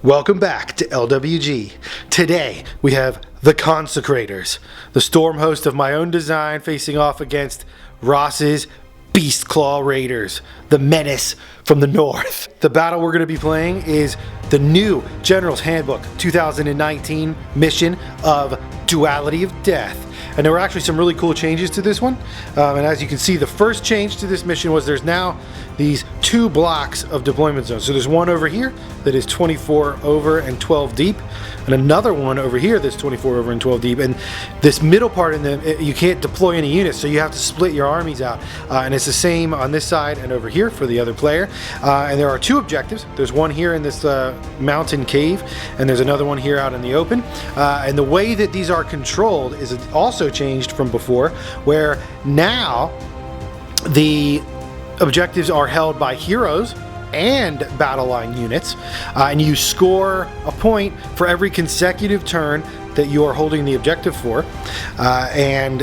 Welcome back to LWG. Today we have the Consecrators, the storm host of my own design, facing off against Ross's Beastclaw Raiders, the menace from the north. The battle we're going to be playing is the new General's Handbook 2019 mission of Duality of Death. And there were actually some really cool changes to this one. And as you can see, the first change to this mission was there's now these two blocks of deployment zones. So there's one over here that is 24 over and 12 deep, and another one over here that's 24 over and 12 deep. And this middle part, you can't deploy any units, so you have to split your armies out. And it's the same on this side and over here for the other player. And there are two objectives. There's one here in this mountain cave, and there's another one here out in the open. And the way that these are controlled is also changed from before, where now the objectives are held by heroes and battle line units, and you score a point for every consecutive turn that you are holding the objective for. And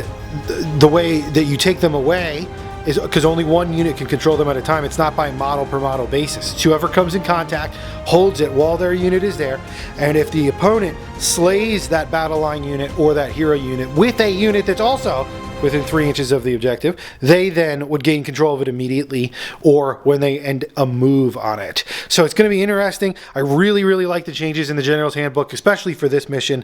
the way that you take them away is because only one unit can control them at a time. It's not by model per model basis. It's whoever comes in contact holds it while their unit is there, and if the opponent slays that battle line unit or that hero unit with a unit that's also within 3 inches of the objective, they then would gain control of it immediately or when they end a move on it. So it's going to be interesting. I really like the changes in the General's Handbook, especially for this mission.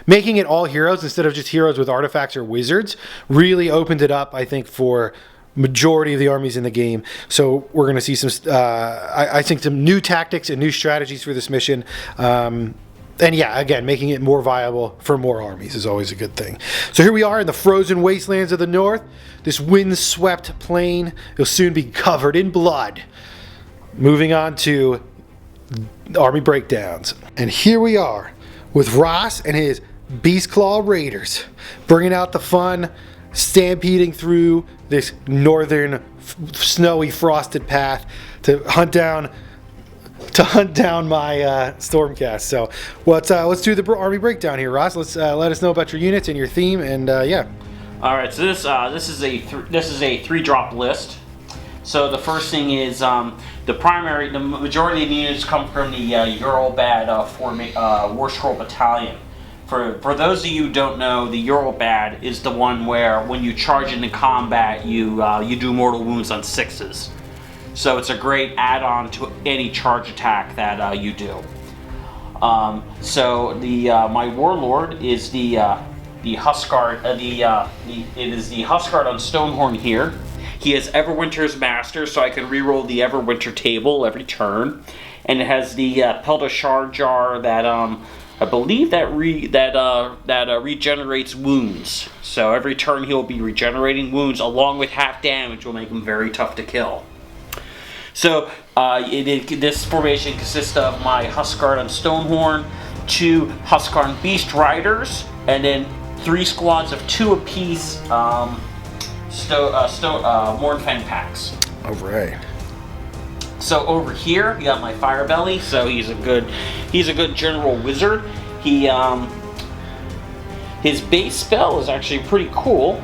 Making it all heroes instead of just heroes with artifacts or wizards really opened it up, I think, for majority of the armies in the game. So we're going to see some, I think, some new tactics and new strategies for this mission. And yeah, again, making it more viable for more armies is always a good thing. So here we are in the frozen wastelands of the north. This wind-swept plain will soon be covered in blood. Moving on to army breakdowns. And here we are with Ross and his Beastclaw Raiders, bringing out the fun, stampeding through this northern snowy frosted path to hunt down my Stormcast. So let's do the army breakdown here, Ross. Let's let us know about your units and your theme, and yeah. All right. So this is a 3-drop list. So the first thing is the majority of the units come from the Eurobad War Scroll Battalion. For those of you who don't know, the Eurobad is the one where when you charge into combat, you do mortal wounds on 6s. So it's a great add-on to any charge attack that you do. So my warlord is the Huskard. It is the Huskard on Stonehorn here. He has Everwinter's Master, so I can reroll the Everwinter table every turn, and it has the Peltashar Jar that I believe that regenerates wounds. So every turn he'll be regenerating wounds, along with half damage, will make him very tough to kill. So this formation consists of my Huskard on Stonehorn, 2 Huskard Beast Riders, and then 3 squads of 2 apiece Mornfang packs. All right. So over here, you got my Firebelly. So he's a good general wizard. His base spell is actually pretty cool.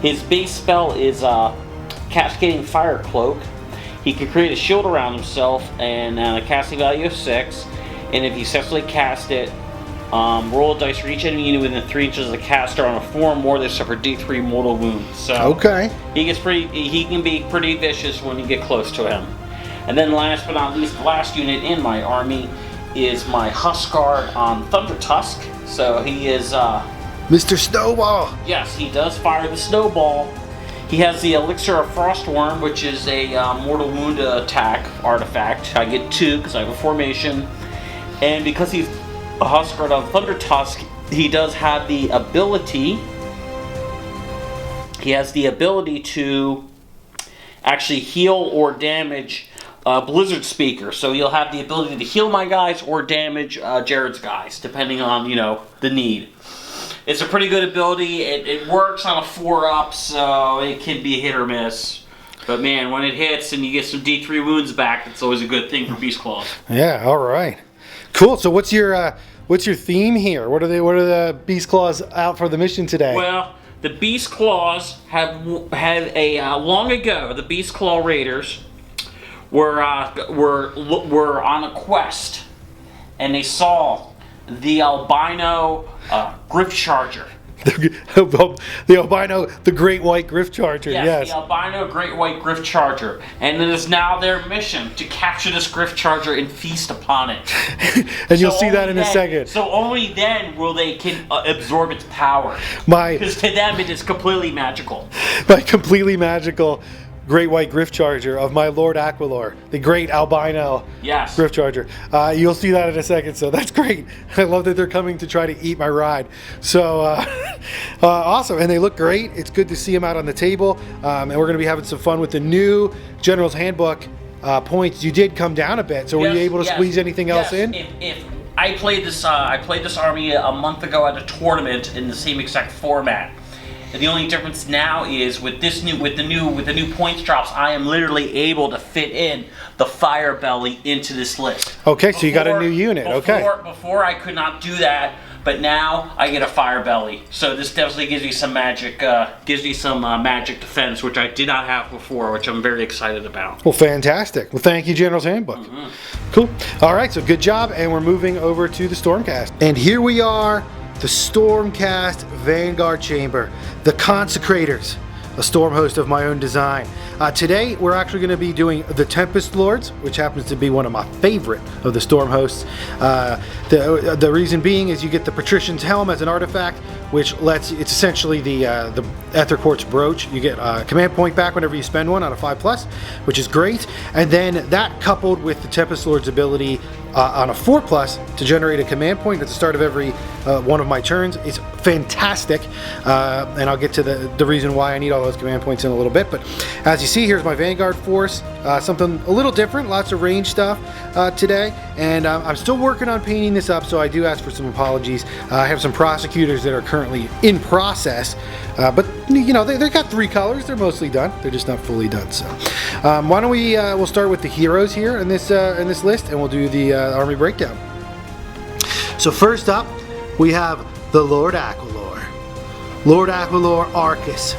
His base spell is Cascading Fire Cloak. He can create a shield around himself and a casting value of 6. And if you successfully cast it, roll a dice for each enemy unit within 3 inches of the caster on a 4 or more. They suffer D3 mortal wounds. So okay, he can be pretty vicious when you get close to him. And then last but not least, the last unit in my army is my Huskard on Thunder Tusk. So he is Mr. Snowball. Yes, he does fire the snowball. He has the Elixir of Frostworm, which is a mortal wound attack artifact. I get 2 because I have a formation. And because he's a Huskard on Thunder Tusk, he does have the ability. He has the ability to actually heal or damage Blizzard Speaker. So you'll have the ability to heal my guys or damage Jared's guys, depending on the need. It's a pretty good ability. It works on a 4-up, so it can be hit or miss. But man, when it hits and you get some D3 wounds back, it's always a good thing for Beastclaws. Yeah. All right. Cool. So what's your theme here? What are the Beastclaws out for the mission today? Well, the Beastclaws had long ago. The Beastclaw Raiders were on a quest and they saw the albino Griff Charger. The albino, the great white Griff Charger, yes. The albino great white Griff Charger. And it is now their mission to capture this Griff Charger and feast upon it. And you'll see that in a second. So only then will they can absorb its power. Because to them it is completely magical. My completely magical great white Griff Charger of my Lord Aquilor, the great albino Griff Charger. You'll see that in a second, so that's great. I love that they're coming to try to eat my ride. So awesome, and they look great. It's good to see them out on the table, and we're going to be having some fun with the new General's Handbook points. You did come down a bit, so were you able to squeeze anything else in? If I played this army a month ago at a tournament in the same exact format. And the only difference now is with the new points drops, I am literally able to fit in the Fire Belly into this list. Okay, so you got a new unit. Before I could not do that, but now I get a Fire Belly. So this definitely gives me some magic, magic defense, which I did not have before, which I'm very excited about. Well, fantastic. Well, thank you, General's Handbook. Cool. All right, so good job, and we're moving over to the Stormcast. And here we are. The Stormcast Vanguard Chamber, the Consecrators, a storm host of my own design. Today we're actually going to be doing the Tempest Lords, which happens to be one of my favorite of the storm hosts. The reason being is you get the Patrician's Helm as an artifact, which it's essentially the Ether Quartz brooch. You get a command point back whenever you spend one on a 5+, which is great. And then that coupled with the Tempest Lord's ability on a 4+ to generate a command point at the start of every one of my turns is fantastic. And I'll get to the reason why I need all those command points in a little bit. But as you see, here's my Vanguard force. Something a little different, lots of range stuff today. And I'm still working on painting this up, so I do ask for some apologies. I have some prosecutors that are currently in process. But you know, they've got 3 colors. They're mostly done. They're just not fully done. So why don't we'll start with the heroes here in this list, and we'll do the army breakdown. So first up, we have the Lord Aquilor. Lord Aquilor Arcus.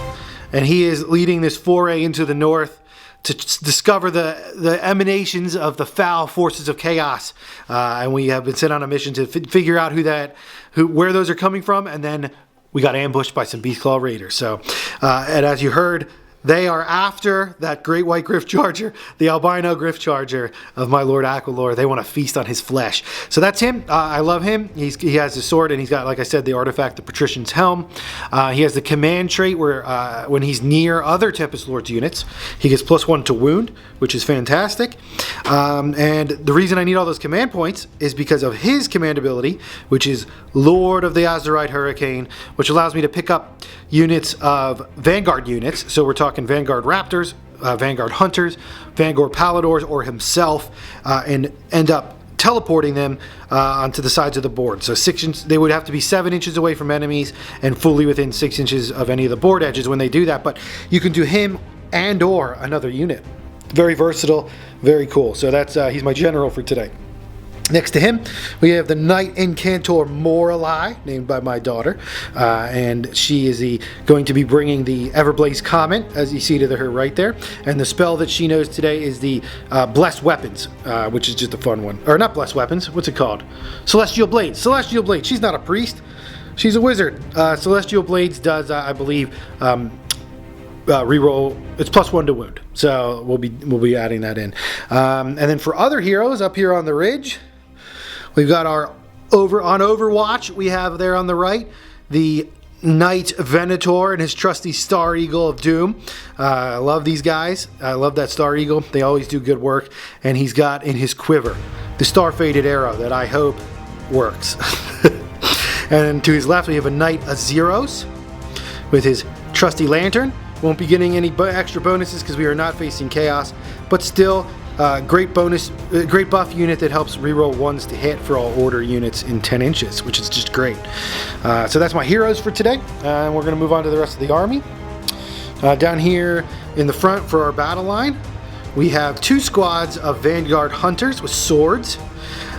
And he is leading this foray into the north to discover the emanations of the foul forces of chaos. And we have been sent on a mission to figure out where those are coming from, and then we got ambushed by some Beastclaw Raiders. So, and as you heard, they are after that great white Griff Charger, the albino Griff Charger of my Lord Aquilor. They want to feast on his flesh. So that's him. I love him. He has his sword, and he's got, like I said, the artifact, the Patrician's Helm. He has the command trait where when he's near other Tempest Lords units, he gets +1 to wound, which is fantastic. And the reason I need all those command points is because of his command ability, which is Lord of the Azurite Hurricane, which allows me to pick up units of Vanguard units. So we're talking Vanguard Raptors, Vanguard Hunters, Vanguard Paladors, or himself, and end up teleporting them onto the sides of the board. So they would have to be 7 inches away from enemies and fully within 6 inches of any of the board edges when they do that. But you can do him and or another unit. Very versatile, very cool. So that's he's my general for today. Next to him, we have the Knight Incantor Morali, named by my daughter, and she is going to be bringing the Everblaze Comet, as you see to her right there, and the spell that she knows today is the Blessed Weapons, which is just a fun one. Or not Blessed Weapons, what's it called? Celestial Blades. Celestial Blades. She's not a priest, she's a wizard. Celestial Blades does, I believe, reroll. It's +1 to wound, so we'll be adding that in. And then for other heroes up here on the ridge, we've got our on Overwatch. We have there on the right the Knight Venator and his trusty Star Eagle of Doom. I love these guys. I love that Star Eagle. They always do good work. And he's got in his quiver the Star Faded Arrow that I hope works. And to his left we have a Knight Azeros with his trusty Lantern. Won't be getting any extra bonuses because we are not facing chaos, but still great buff unit that helps reroll 1s to hit for all order units in 10 inches, which is just great. So that's my heroes for today, and we're going to move on to the rest of the army. Down here in the front for our battle line, we have 2 squads of Vanguard Hunters with swords.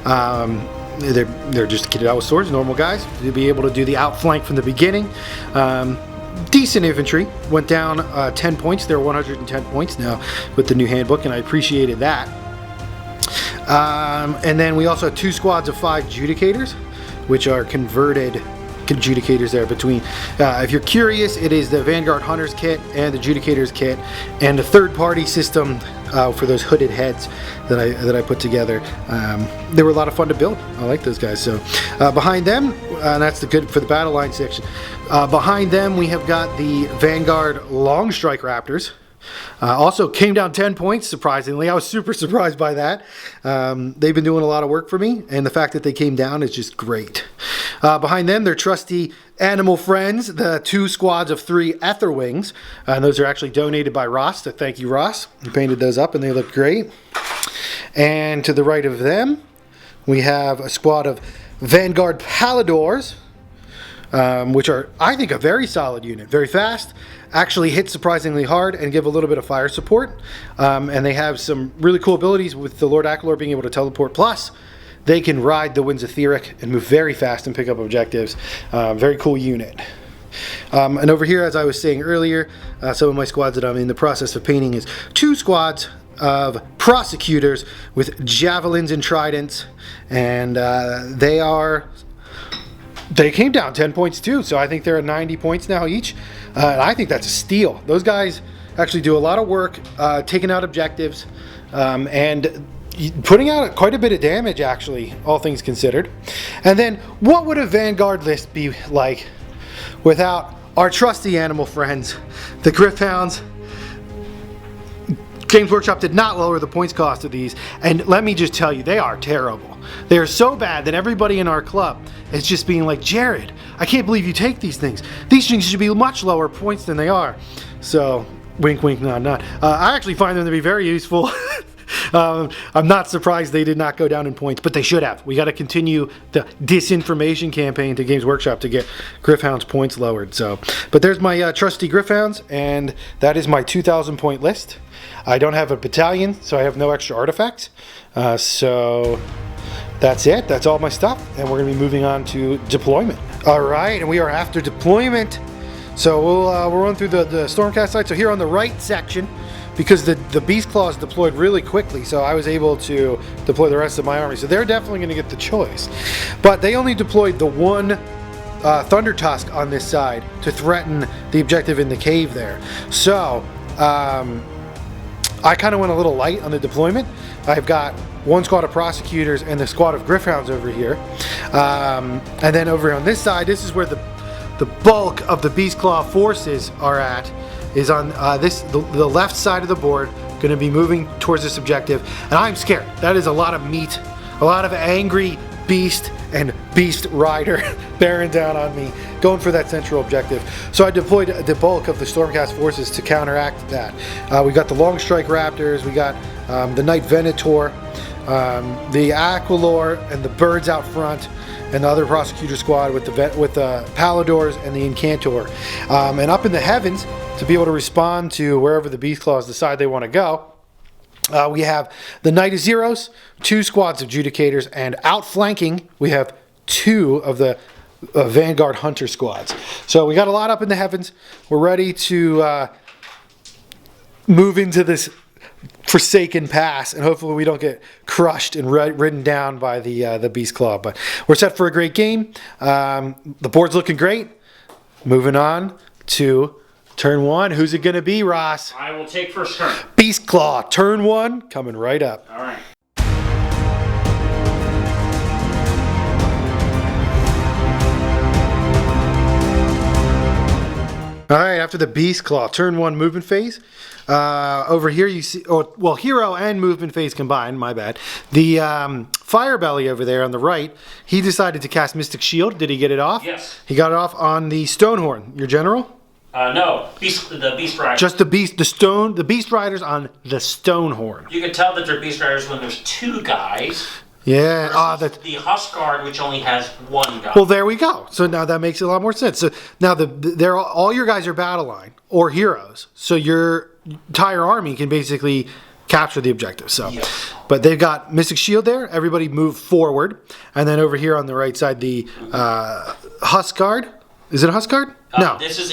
They're just kitted out with swords, normal guys. They'll be able to do the outflank from the beginning. Decent infantry. Went down 10 points. They're 110 points now with the new handbook, and I appreciated that. And then we also have 2 squads of 5 Judicators, which are converted Judicators there between. If you're curious, it is the Vanguard Hunters kit and the Judicators kit, and a third-party system for those hooded heads that I put together. They were a lot of fun to build. I like those guys. So behind them, and that's the good for the battle line section. Behind them, we have got the Vanguard Long Strike Raptors. Also came down 10 points, surprisingly. I was super surprised by that. They've been doing a lot of work for me, and the fact that they came down is just great. Behind them, their trusty animal friends, the 2 squads of 3 Etherwings. And those are actually donated by Ross, so thank you, Ross. He painted those up, and they look great. And to the right of them, we have a squad of Vanguard Paladors, which are, I think, a very solid unit. Very fast, actually hit surprisingly hard, and give a little bit of fire support. And they have some really cool abilities with the Lord Akalor being able to teleport. Plus, they can ride the Winds of Theric and move very fast and pick up objectives. Very cool unit. And over here, as I was saying earlier, some of my squads that I'm in the process of painting is 2 squads of Prosecutors with Javelins and Tridents. And they came down 10 points too, so I think they're at 90 points now each. And I think that's a steal. Those guys actually do a lot of work, taking out objectives, and putting out quite a bit of damage, actually, all things considered. And then, what would a Vanguard list be like without our trusty animal friends, the Gryph-hounds? Games Workshop did not lower the points cost of these, and let me just tell you, they are terrible. They are so bad that everybody in our club is just being like, Jared, I can't believe you take these things. These things should be much lower points than they are. So, wink, wink, nod, nod. I actually find them to be very useful. I'm not surprised they did not go down in points, but they should have. We got to continue the disinformation campaign to Games Workshop to get Gryph-hounds points lowered. So, but there's my trusty Gryph-hounds, and that is my 2,000 point list. I don't have a battalion, so I have no extra artifacts. So that's it. That's all my stuff, and we're going to be moving on to deployment. All right, and we are after deployment. So we'll run through the Stormcast site. So here on the right section, because the Beastclaw is deployed really quickly, so I was able to deploy the rest of my army. So they're definitely going to get the choice. But they only deployed the one Thunder Tusk on this side to threaten the objective in the cave there. So I kind of went a little light on the deployment. I've got 1 squad of Prosecutors and the squad of Gryph-hounds over here. And then over on this side, this is where the bulk of the Beastclaw forces are at, is on the left side of the board, going to be moving towards this objective. And I'm scared. That is a lot of meat, a lot of angry beast and beast rider bearing down on me, going for that central objective. So I deployed the bulk of the Stormcast forces to counteract that. We got the Long Strike Raptors, we got the Knight Venator, the Aquilor and the birds out front, and the other Prosecutor squad with the Paladors and the Incantor. And up in the heavens, to be able to respond to wherever the Beastclaws decide they want to go, we have the Knight of Zeros, 2 squads of Judicators, and outflanking, we have 2 of the Vanguard Hunter squads. So we got a lot up in the heavens. We're ready to move into this forsaken pass, and hopefully we don't get crushed and ridden down by the Beastclaw. But we're set for a great game. The board's looking great. Moving on to turn 1. Who's it going to be, Ross? I will take first turn. Beastclaw, turn 1, coming right up. All right. All right, after the Beastclaw, turn 1 movement phase. Over here you see, well, hero and movement phase combined, my bad. The Firebelly over there on the right, he decided to cast Mystic Shield. Did he get it off? Yes. He got it off on the Stonehorn. Your general? No, the Beast Riders. Just the Beast Riders on the Stonehorn. You can tell that they're Beast Riders when there's 2 guys. Yeah, the Huskard, which only has 1 guy. Well, there we go. So now that makes a lot more sense. So now they're all your guys are battle line or heroes. So your entire army can basically capture the objective. So, yes. But they've got Mystic Shield there. Everybody move forward, and then over here on the right side, the Huskard. Is it a Huskard? No. This is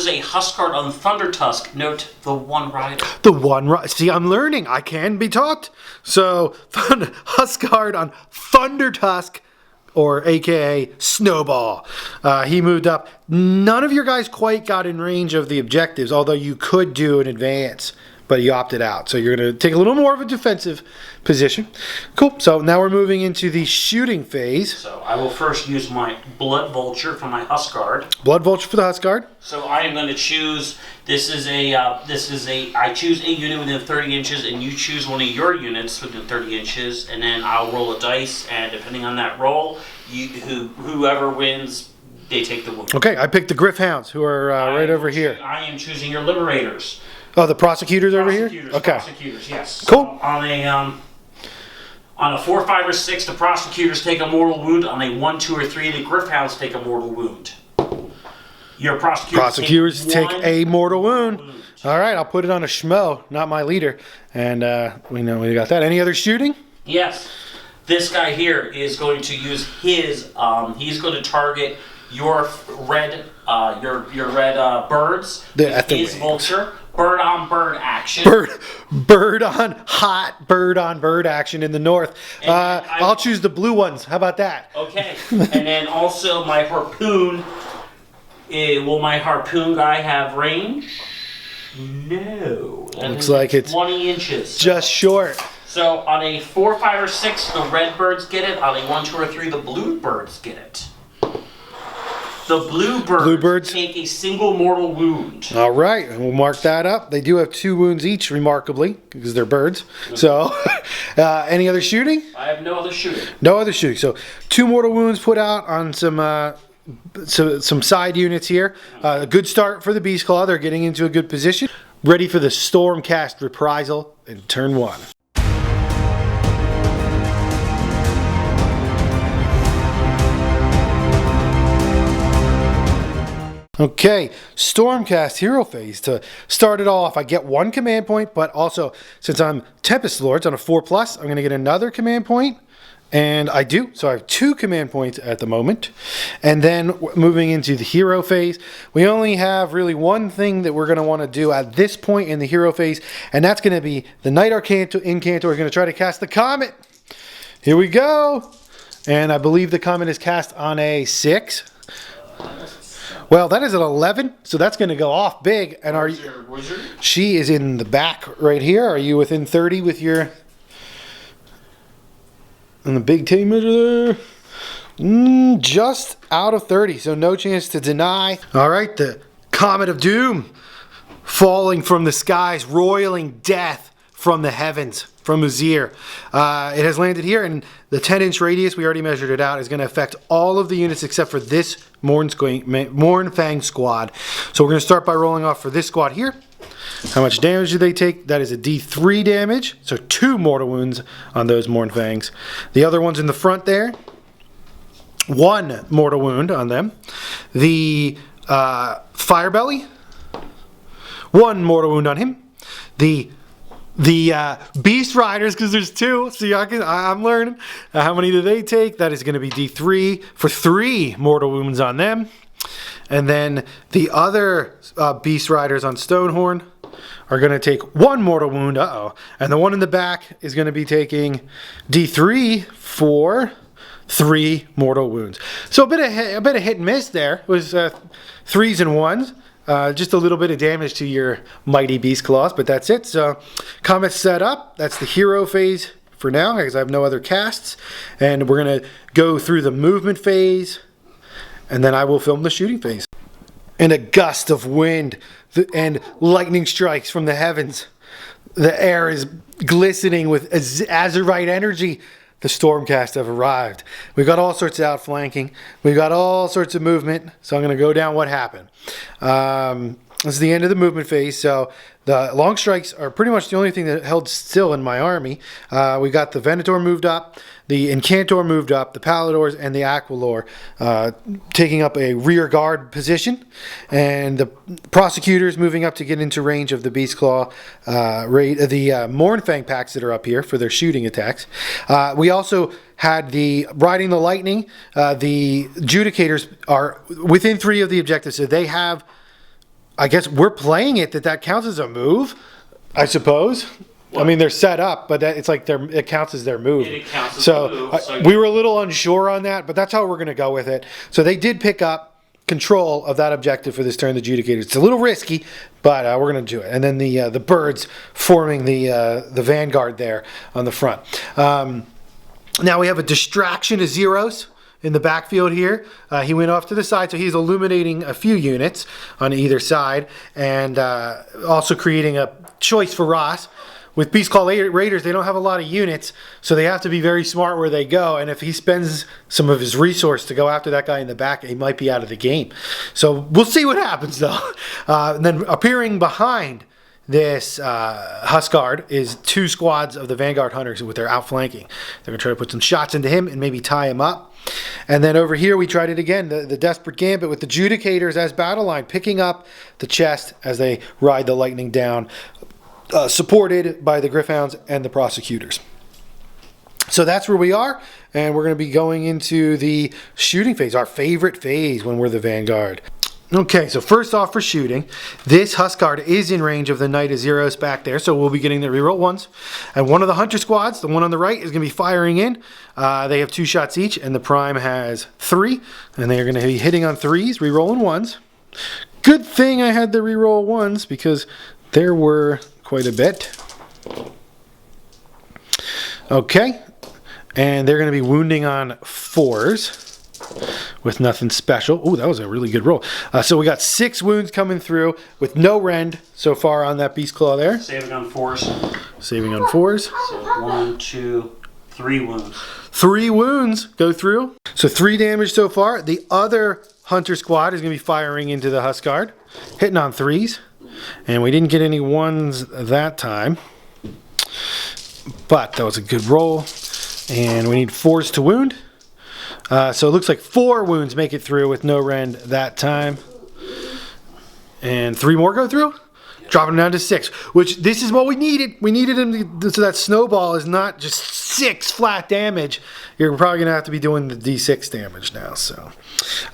a Huskard on Thunder Tusk. Note the one rider. The one. See, I'm learning. I can be taught. So, Huskard on Thunder Tusk, or AKA Snowball. He moved up. None of your guys quite got in range of the objectives, although you could do an advance, but he opted out. So you're going to take a little more of a defensive position. Cool. So now we're moving into the shooting phase. So I will first use my Blood Vulture for my Huskard. Blood Vulture for the Huskard. So I am going to choose. I choose a unit within 30 inches, and you choose one of your units within 30 inches, and then I'll roll a dice, and depending on that roll, whoever wins, they take the wound. Okay, I picked the Griffhounds, who are right over here. I am choosing your Liberators. Oh, the prosecutors over here? Okay. Prosecutors, yes. Cool. So on a 4, 5, or 6, the prosecutors take a mortal wound. On a 1, 2, or 3, the Griffhounds take a mortal wound. Your prosecutors take a mortal wound. All right, I'll put it on a schmo, not my leader. And we know we got that. Any other shooting? Yes. This guy here is going to use his. He's going to target your red birds. His vulture. Bird on bird action. Bird on bird action in the north. I'll choose the blue ones. How about that? Okay. And then also my harpoon. Will my harpoon guy have range? No. Looks like it's 20 inches. Just short. So on a 4, 5, or 6, the red birds get it. On a 1, 2, or 3, the blue birds get it. The bluebirds take a single mortal wound. All right, and we'll mark that up. They do have 2 wounds each, remarkably, because they're birds. So, any other shooting? I have no other shooting. No other shooting. So, 2 mortal wounds put out on some side units here. A good start for the Beastclaw. They're getting into a good position. Ready for the Stormcast reprisal in turn 1. Okay, Stormcast hero phase. To start it off, I get 1 command point, but also, since I'm Tempest Lords on a 4+, I'm going to get another command point, and I do. So I have 2 command points at the moment. And then moving into the hero phase, we only have really one thing that we're going to want to do at this point in the hero phase, and that's going to be the Knight Incantor is going to try to cast the Comet. Here we go. And I believe the Comet is cast on a 6. Well, that is an 11, so that's going to go off big. And are you? Wizard? She is in the back right here. Are you within 30 with your? And the big team measure there? Just out of 30, so no chance to deny. All right, the Comet of Doom falling from the skies, roiling death from the heavens, from Uzir. It has landed here, and the 10-inch radius, we already measured it out, is going to affect all of the units except for this Mournfang squad. So we're going to start by rolling off for this squad here. How much damage do they take? That is a D3 damage, so 2 mortal wounds on those Mournfangs. The other ones in the front there, 1 mortal wound on them. The Firebelly, 1 mortal wound on him. The Beast Riders, because there's 2, so I'm learning. How many do they take? That is going to be D3 for 3 mortal wounds on them. And then the other Beast Riders on Stonehorn are going to take 1 mortal wound. And the one in the back is going to be taking D3 for 3 mortal wounds. So a bit of hit and miss there. It was 3s and 1s. Just a little bit of damage to your mighty Beastclaws, but that's it. So, Comet's set up. That's the hero phase for now, because I have no other casts. And we're going to go through the movement phase, and then I will film the shooting phase. And a gust of wind and lightning strikes from the heavens. The air is glistening with azurite energy. The Stormcast have arrived. We've got all sorts of outflanking. We've got all sorts of movement. So I'm going to go down what happened. This is the end of the movement phase, so the long strikes are pretty much the only thing that held still in my army. We got the Venator moved up, the Incantor moved up, the Paladors and the Aquilor taking up a rear guard position, and the Prosecutors moving up to get into range of the Beastclaw the Mournfang packs that are up here for their shooting attacks. We also had the Riding the Lightning. The Judicators are within 3 of the objectives, so they have... I guess we're playing it that counts as a move, I suppose. What? I mean, they're set up, but it's like it counts as their move. It counts as a move. So we were a little unsure on that, but that's how we're going to go with it. So they did pick up control of that objective for this turn, the Judicators. It's a little risky, but we're going to do it. And then the birds forming the Vanguard there on the front. Now we have a distraction of zeros in the backfield here. He went off to the side, so he's illuminating a few units on either side, and also creating a choice for Ross. With Beastclaw Raiders, they don't have a lot of units, so they have to be very smart where they go, and if he spends some of his resource to go after that guy in the back, he might be out of the game. So we'll see what happens, though. And then appearing behind this Huskard is 2 squads of the Vanguard Hunters with their outflanking. They're going to try to put some shots into him and maybe tie him up. And then over here we tried it again, the Desperate Gambit with the Judicators as battle line, picking up the chest as they ride the lightning down, supported by the Griffhounds and the Prosecutors. So that's where we are, and we're going to be going into the shooting phase, our favorite phase when we're the Vanguard. Okay, so first off for shooting, this Huskard is in range of the Knight of Zeros back there, so we'll be getting the reroll ones. And one of the Hunter squads, the one on the right, is going to be firing in. They have 2 shots each, and the Prime has 3, and they are going to be hitting on 3s, rerolling 1s. Good thing I had the reroll 1s, because there were quite a bit. Okay, and they're going to be wounding on 4s. With nothing special. Oh, that was a really good roll. So we got 6 wounds coming through with no rend so far on that Beastclaw there. Saving on 4s. Saving on 4s. So 1, 2, 3 wounds. 3 wounds go through. So 3 damage so far. The other Hunter squad is going to be firing into the Huskard. Hitting on 3s. And we didn't get any 1s that time. But that was a good roll. And we need 4s to wound. So it looks like 4 wounds make it through with no rend that time. And 3 more go through? Dropping them down to 6, which this is what we needed. We needed him so that snowball is not just 6 flat damage. You're probably going to have to be doing the D6 damage now. So,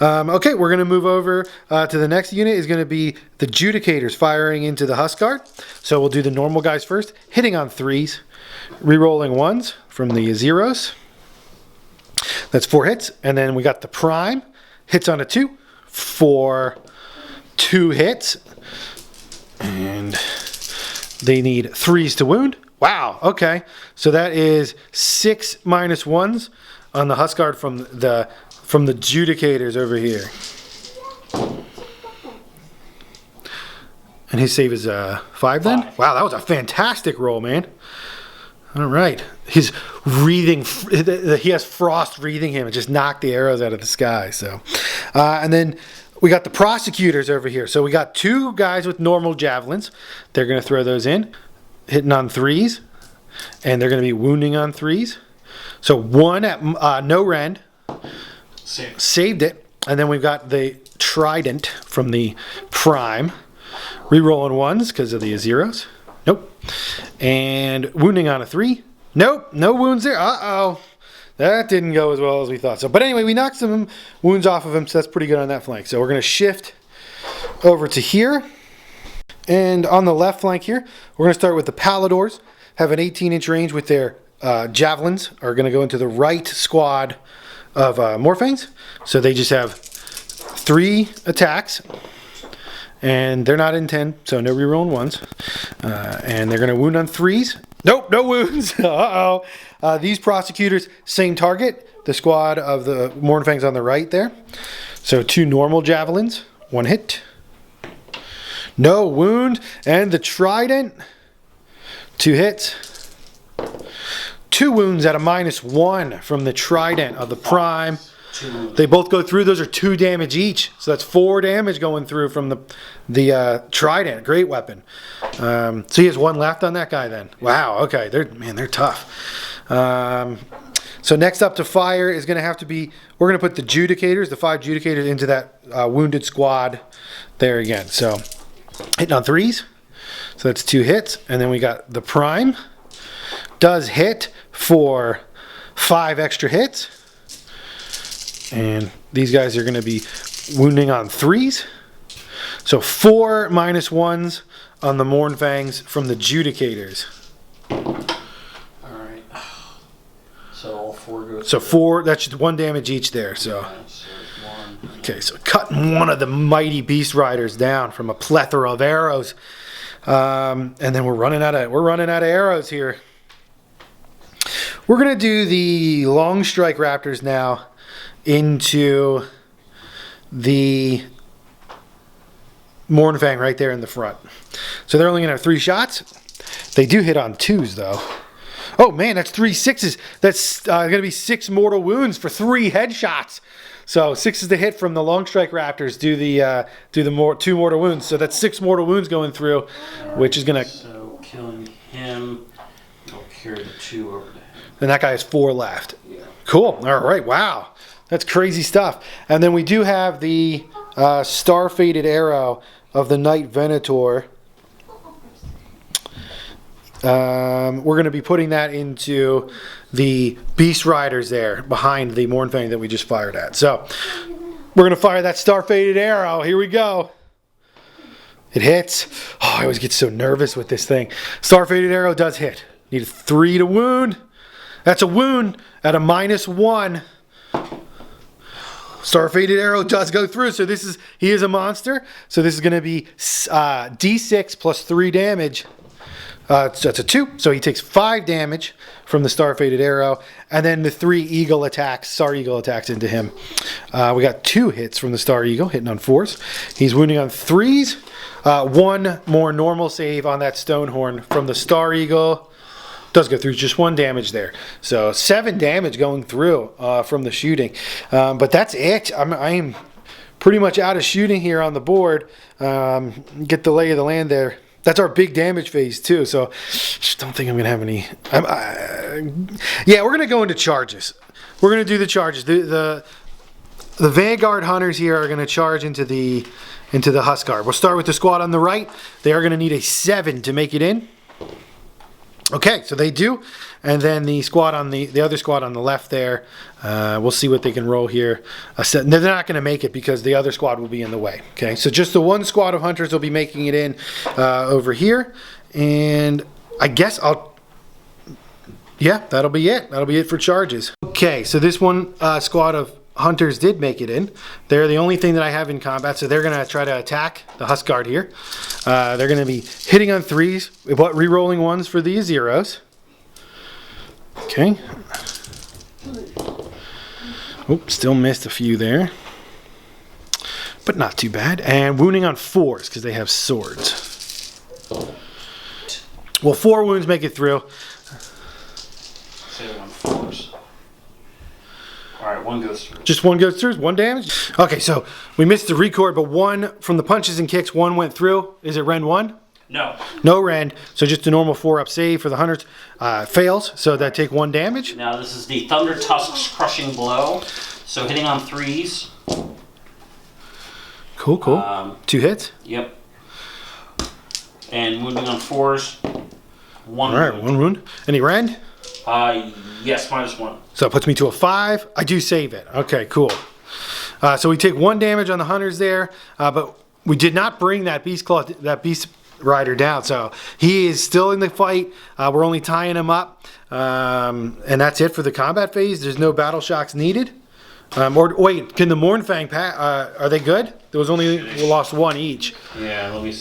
okay, we're going to move over to the next unit is going to be the Judicators firing into the Huskard. So we'll do the normal guys first, hitting on 3s, rerolling 1s from the zeros. That's 4 hits. And then we got the Prime. Hits on a 2 for 2 hits. And they need 3s to wound. Wow, okay. So that is 6 -1s on the Huskard from the Judicators over here. And his save is 5 then? 5. Wow, that was a fantastic roll, man. All right. He's breathing. He has frost breathing him and just knocked the arrows out of the sky. So, and then we got the Prosecutors over here. So we got 2 guys with normal javelins. They're going to throw those in, hitting on 3s, and they're going to be wounding on 3s. So 1 at no rend. Saved it. And then we've got the Trident from the Prime. Rerolling 1s because of the zeros. Nope. And wounding on a 3. Nope. No wounds there. Uh-oh. That didn't go as well as we thought. So, but anyway, we knocked some wounds off of him, so that's pretty good on that flank. So we're going to shift over to here. And on the left flank here, we're going to start with the Paladors. Have an 18-inch range with their javelins. Are going to go into the right squad of Morphangs. So they just have 3 attacks. And they're not in 10, so no rerolling 1s. And they're going to wound on 3s. Nope, no wounds. Uh-oh. These Prosecutors, same target. The squad of the Mournfangs on the right there. So 2 normal javelins. 1 hit. No wound. And the Trident. 2 hits. 2 wounds at a -1 from the Trident of the Prime. 2 wounds. They both go through. Those are 2 damage each. So that's 4 damage going through from the trident. Great weapon. So he has 1 left on that guy then. Wow. Okay. They're tough. So next up to fire is going to have to be, we're going to put the Judicators, the 5 Judicators into that wounded squad there again. So hitting on 3s. So that's 2 hits. And then we got the Prime. Does hit for 5 extra hits. And these guys are going to be wounding on 3s. So 4 -1s on the Mournfangs from the Judicators. Alright. So all 4 goes. So 4, that's just 1 damage each there. So okay, so cutting one of the mighty Beast Riders down from a plethora of arrows. And then we're running out of arrows here. We're gonna do the Long Strike Raptors now into the Mournfang right there in the front. So they're only gonna have 3 shots. They do hit on 2s though. Oh man, that's 3 6s. That's gonna be 6 mortal wounds for 3 headshots. So 6 is the hit from the Long Strike Raptors. Do the 2 mortal wounds. So that's 6 mortal wounds going through, which is gonna. So killing him, I'll carry the 2 over to him. And that guy has 4 left. Yeah. Cool. All right. Wow. That's crazy stuff. And then we do have the Star-Fated Arrow of the Knight Venator. We're going to be putting that into the Beast Riders there behind the Mournfang that we just fired at. So we're going to fire that Star-Fated Arrow. Here we go. It hits. Oh, I always get so nervous with this thing. Star-Fated Arrow does hit. Need a 3 to wound. That's a wound at a -1. Star-Fated Arrow does go through. So he is a monster. So this is going to be D6 plus 3 damage. So that's a 2. So he takes 5 damage from the Star-Fated Arrow. And then the 3 Star Eagle attacks into him. We got 2 hits from the Star Eagle, hitting on 4s. He's wounding on 3s. 1 more normal save on that Stonehorn from the Star Eagle. Does go through, just 1 damage there. So 7 damage going through from the shooting. But that's it. I'm pretty much out of shooting here on the board. Get the lay of the land there. That's our big damage phase too. So just don't think I'm gonna have any. Yeah, we're gonna go into charges. We're gonna do the charges. The Vanguard hunters here are gonna charge into the Huskar. We'll start with the squad on the right. They are gonna need a 7 to make it in. Okay, so they do, and then the squad on the other squad on the left there, we'll see what they can roll here. They're not going to make it because the other squad will be in the way. Okay, so just the 1 squad of hunters will be making it in over here, and I guess that'll be it. That'll be it for charges. Okay, so this 1 squad of hunters did make it in. They're the only thing that I have in combat, so they're going to try to attack the Huskard here. They're going to be hitting on 3s, but re-rolling 1s for these 0s. Okay. Oh, still missed a few there. But not too bad. And wounding on 4s because they have swords. Well, 4 wounds make it through. Saving on 4s. Alright, 1 goes through. Just 1 goes through, 1 damage? Okay, so we missed the record, but 1 from the punches and kicks, 1 went through. Is it rend 1? No. No rend, so just a normal 4-up save for the hunters. Fails, so that take 1 damage. Now this is the Thunder Tusk's Crushing Blow. So hitting on 3s. Cool. 2 hits? Yep. And wounding on 4s. 1 Alright, wound. 1 wound. Any rend? Yes, -1. So it puts me to a 5. I do save it. Okay, cool. So we take 1 damage on the hunters there, but we did not bring that Beast Rider down. So he is still in the fight. We're only tying him up. And that's it for the combat phase. There's no battle shocks needed. Or wait, can the Mournfang are they good? There was only we lost 1 each. Yeah, let me.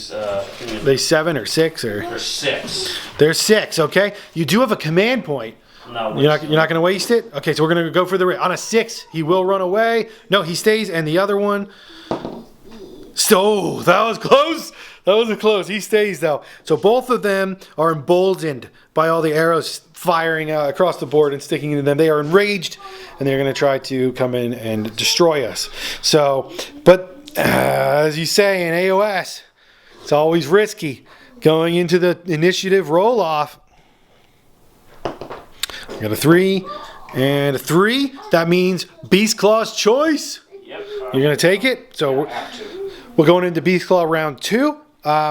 They 7 or 6 or? They're 6. They're 6. Okay, you do have a command point. No, you're not going to waste it. Okay, so we're going to go for on a 6. He will run away. No, he stays, and the other one. So that was close. That wasn't close. He stays, though. So both of them are emboldened by all the arrows firing across the board and sticking into them. They are enraged, and they're going to try to come in and destroy us. So, but as you say in AOS, it's always risky going into the initiative roll-off. We got a 3 and a 3. That means Beastclaw's choice. Yep. You're going to take it? So we're going into Beastclaw round 2.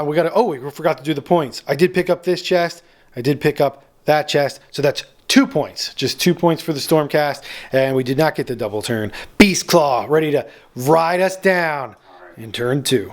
We forgot to do the points. I did pick up this chest. I did pick up that chest. So that's 2 points. Just 2 points for the Stormcast. And we did not get the double turn. Beastclaw ready to ride us down in turn 2.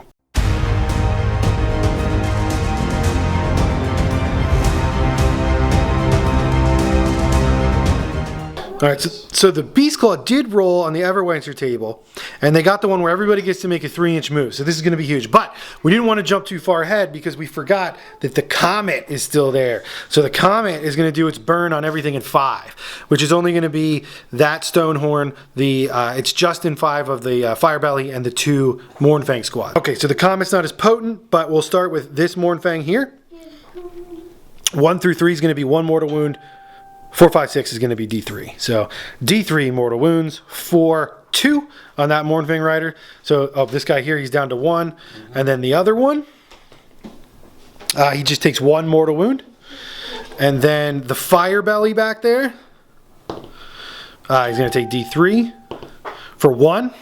All right, so the Beastclaw did roll on the Everwancer table, and they got the one where everybody gets to make a 3-inch move. So this is going to be huge. But we didn't want to jump too far ahead because we forgot that the Comet is still there. So the Comet is going to do its burn on everything in 5, which is only going to be that Stonehorn. It's just in 5 of the Firebelly and the 2 Mournfang squad. Okay, so the Comet's not as potent, but we'll start with this Mournfang here. 1 through 3 is going to be 1 mortal wound. 4, 5, 6 is going to be D3. So D3 mortal wounds, 4, 2 on that Mournfang Rider. So this guy here, he's down to 1. And then the other one, he just takes 1 mortal wound. And then the Firebelly back there, he's going to take D3 for 1.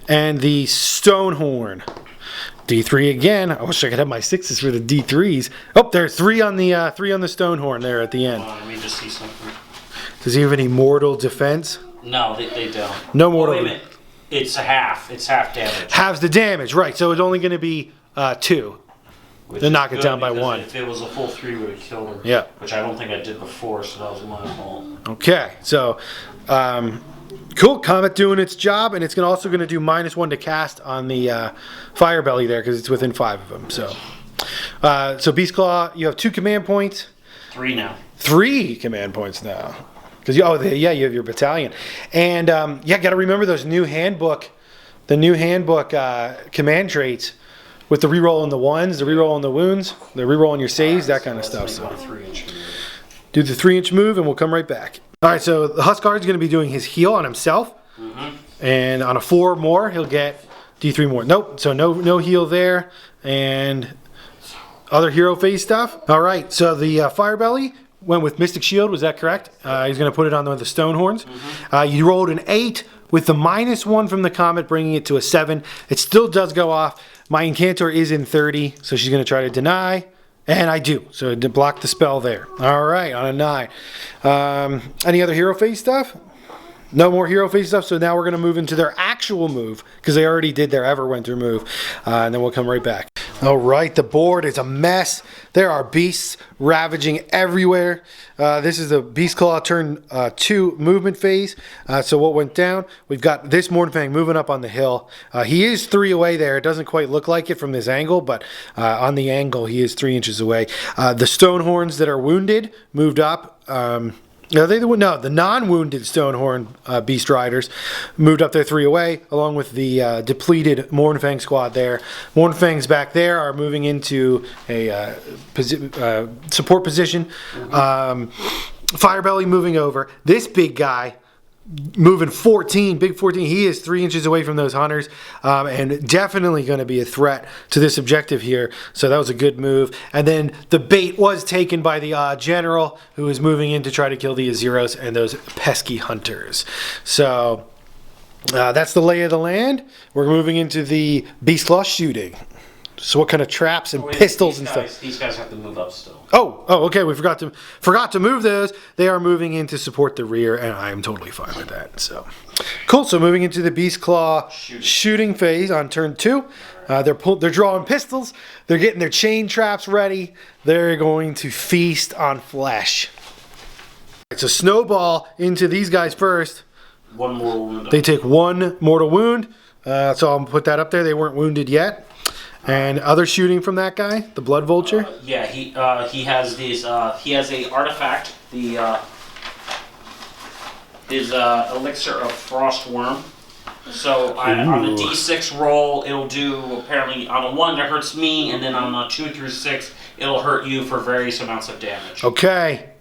And the Stonehorn, D3 again. I wish I could have my 6s for the D3s. Oh, there's 3 on the Stonehorn there at the end. Let me just see something. Does he have any mortal defense? No, they don't. No mortal. Wait a minute. It's a half. It's half damage. Halves the damage, right? So it's only going to be 2. They'll knock it down by 1. If it was a full 3, would have killed her. Yeah. Which I don't think I did before, so that was my fault. Okay, so cool. Comet doing its job, and it's also going to do -1 to cast on the Firebelly there because it's within 5 of them. So Beastclaw, you have 2 command points. 3 now. 3 command points now. Because you have your battalion, and got to remember those new handbook, command traits with the reroll on the 1s, the reroll on the wounds, the reroll on your saves, that kind of stuff. So do the 3-inch move, and we'll come right back. All right, so the Huskard is going to be doing his heal on himself, and on a 4 more, he'll get D3 more. Nope, so no heal there, and other hero phase stuff. All right, so the Firebelly went with Mystic Shield, was that correct? He's going to put it on the Stonehorns. You rolled an 8 with the -1 from the Comet, bringing it to a 7. It still does go off. My Incantor is in 30, so she's going to try to deny. And I do, so to block the spell there. All right, on a 9. Any other hero phase stuff? No more hero phase stuff, so now we're going to move into their actual move, because they already did their Everwinter move, and then we'll come right back. All right, the board is a mess. There are beasts ravaging everywhere. This is the Beastclaw turn 2 movement phase. So what went down? We've got this Mournfang moving up on the hill. He is 3 away there. It doesn't quite look like it from this angle, but on the angle, he is 3 inches away. The Stonehorns that are wounded moved up. The non-wounded Stonehorn Beast Riders moved up there 3 away, along with the depleted Mournfang squad there. Mournfangs back there are moving into a support position. Firebelly moving over. This big guy moving 14, big 14. He is 3 inches away from those hunters, and definitely going to be a threat to this objective here. So that was a good move. And then the bait was taken by the general, who is moving in to try to kill the Azeros and those pesky hunters. So that's the lay of the land. We're moving into the Beastclaw shooting. So what kind of traps and pistols and stuff? These guys have to move up still. Oh, okay. We forgot to move those. They are moving in to support the rear, and I am totally fine with that. So, cool. So moving into the Beastclaw shooting phase on turn 2. They're drawing pistols. They're getting their chain traps ready. They're going to feast on flesh. It's a snowball into these guys first. 1 mortal wound. They take 1 mortal wound. So I'll put that up there. They weren't wounded yet. And other shooting from that guy, the Blood Vulture. He has these. He has a artifact. His elixir of Frostworm. So on the D6 roll, it'll do, apparently, on a 1 it hurts me, and then on a 2 through 6, it'll hurt you for various amounts of damage. Okay.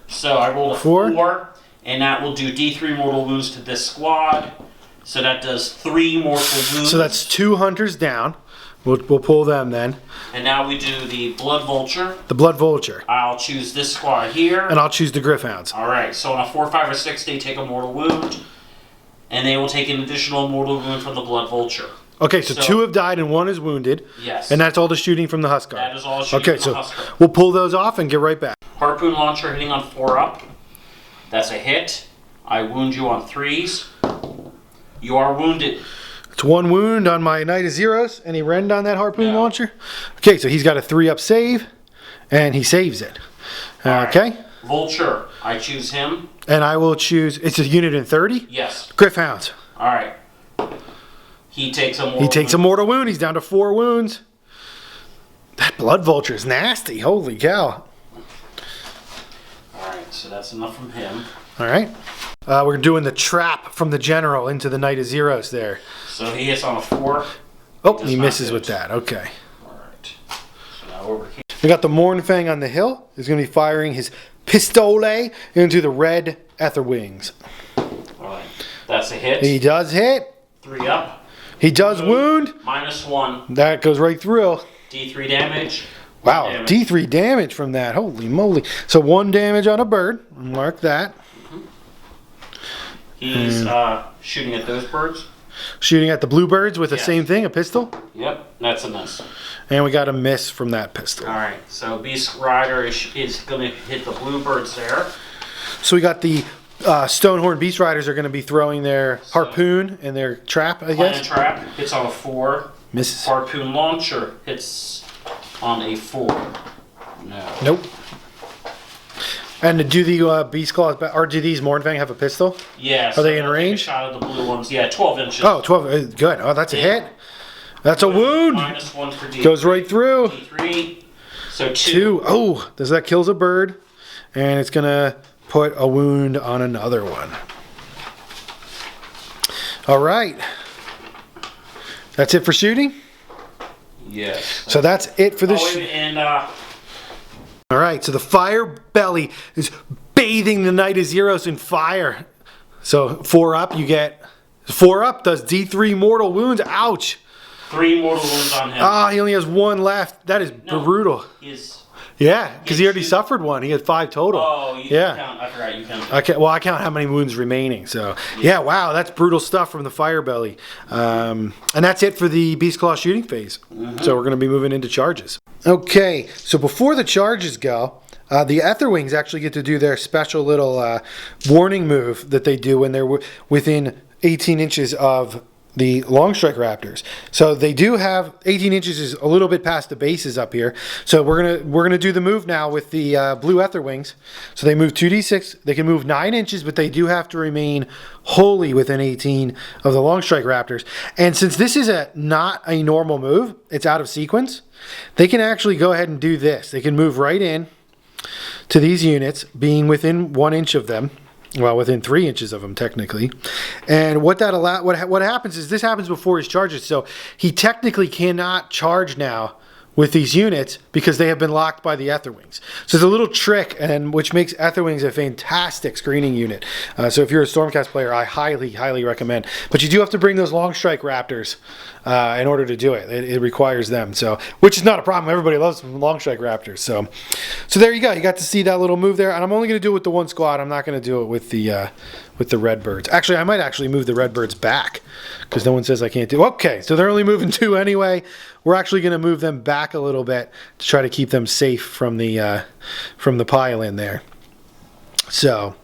So I rolled a 4, and that will do D3 mortal wounds to this squad. So that does 3 mortal wounds. So that's 2 hunters down. We'll pull them then. And now we do the Blood Vulture. The Blood Vulture. I'll choose this squad here. And I'll choose the Griffhounds. Alright, so on a 4, 5, or 6, they take a mortal wound. And they will take an additional mortal wound from the Blood Vulture. Okay, so 2 have died and 1 is wounded. Yes. And that's all the shooting from the Huskar. That is all shooting from the Huskar. We'll pull those off and get right back. Harpoon Launcher hitting on 4 up. That's a hit. I wound you on 3s. You are wounded. It's 1 wound on my Knight of Zeros. Any rend on that Harpoon Launcher? Okay, so he's got a 3-up save, and he saves it. Okay. Right. Vulture, I choose him. And I will choose, it's a unit in 30? Yes. Griffhounds. Alright. He takes a mortal He takes a mortal wound. He's down to 4 wounds. That Blood Vulture is nasty. Holy cow. Alright, so that's enough from him. Alright. We're doing the trap from the General into the Knight of Zeros there. So he hits on a 4. Oh, he misses with that. Okay. Alright. So now over here. We got the Mournfang on the hill. He's going to be firing his pistole into the red Ether Wings. Alright. That's a hit. He does hit. 3 up. He does wound. -1. That goes right through. D3 damage. Wow, Damage. D3 damage from that. Holy moly. So 1 damage on a bird. Mark that. He's shooting at those birds. Shooting at the bluebirds with the Yes. same thing, a pistol. Yep, that's a miss. And we got a miss from that pistol. Alright, so Beast Rider is going to hit the bluebirds there. So we got the Stonehorn Beast Riders are going to be throwing their harpoon and their trap, I Planet guess. Trap hits on a 4. Misses. Harpoon Launcher hits on a 4. No. Nope. And do the Beast Claws, or do these Mournfang have a pistol? Yeah. Are they in they'll take a range? shot at the blue ones. Yeah, 12 inches. Oh, 12. Good. Oh, that's a hit. That's a wound. -1 for D3. Goes right through. D3. So 2. 2. Oh, does that kills a bird. And it's going to put a wound on another one. All right. That's it for shooting? Yes. So that's it for this. And All right, so the fire belly is bathing the Knight of Zeros in fire. So 4 up, you get 4 up does D3 mortal wounds. Ouch. 3 mortal wounds on him. Ah, he only has 1 left. That is brutal. Yeah, because he already suffered 1. He had 5 total. Oh, you count. I forgot you count. Okay, well, I count how many wounds remaining. So, yeah, wow, that's brutal stuff from the fire belly. And that's it for the Beastclaw shooting phase. So we're going to be moving into charges. Okay, so before the charges go, the Etherwings actually get to do their special little warning move that they do when they're within 18 inches of the long strike raptors. So they do have 18 inches is a little bit past the bases up here. So we're gonna do the move now with the blue Etherwings. So they move 2d6. They can move 9 inches, but they do have to remain wholly within 18 of the long strike raptors. And since this is not a normal move, it's out of sequence. They can actually go ahead and do this. They can move right in to these units, being within 1 inch of them. Well, within 3 inches of him, technically. And what happens is this happens before his charges. So he technically cannot charge now with these units because they have been locked by the Etherwings. So it's a little trick, and which makes Etherwings a fantastic screening unit. So if you're a Stormcast player, I highly, highly recommend. But you do have to bring those long strike raptors in order to do it. It requires them. So, which is not a problem. Everybody loves long strike raptors. So there you go. You got to see that little move there. And I'm only going to do it with the one squad. I'm not going to do it with the Redbirds. Actually, I might actually move the Redbirds back because no one says I can't do. Okay, so they're only moving 2 anyway. We're actually going to move them back a little bit to try to keep them safe from the pile in there. So,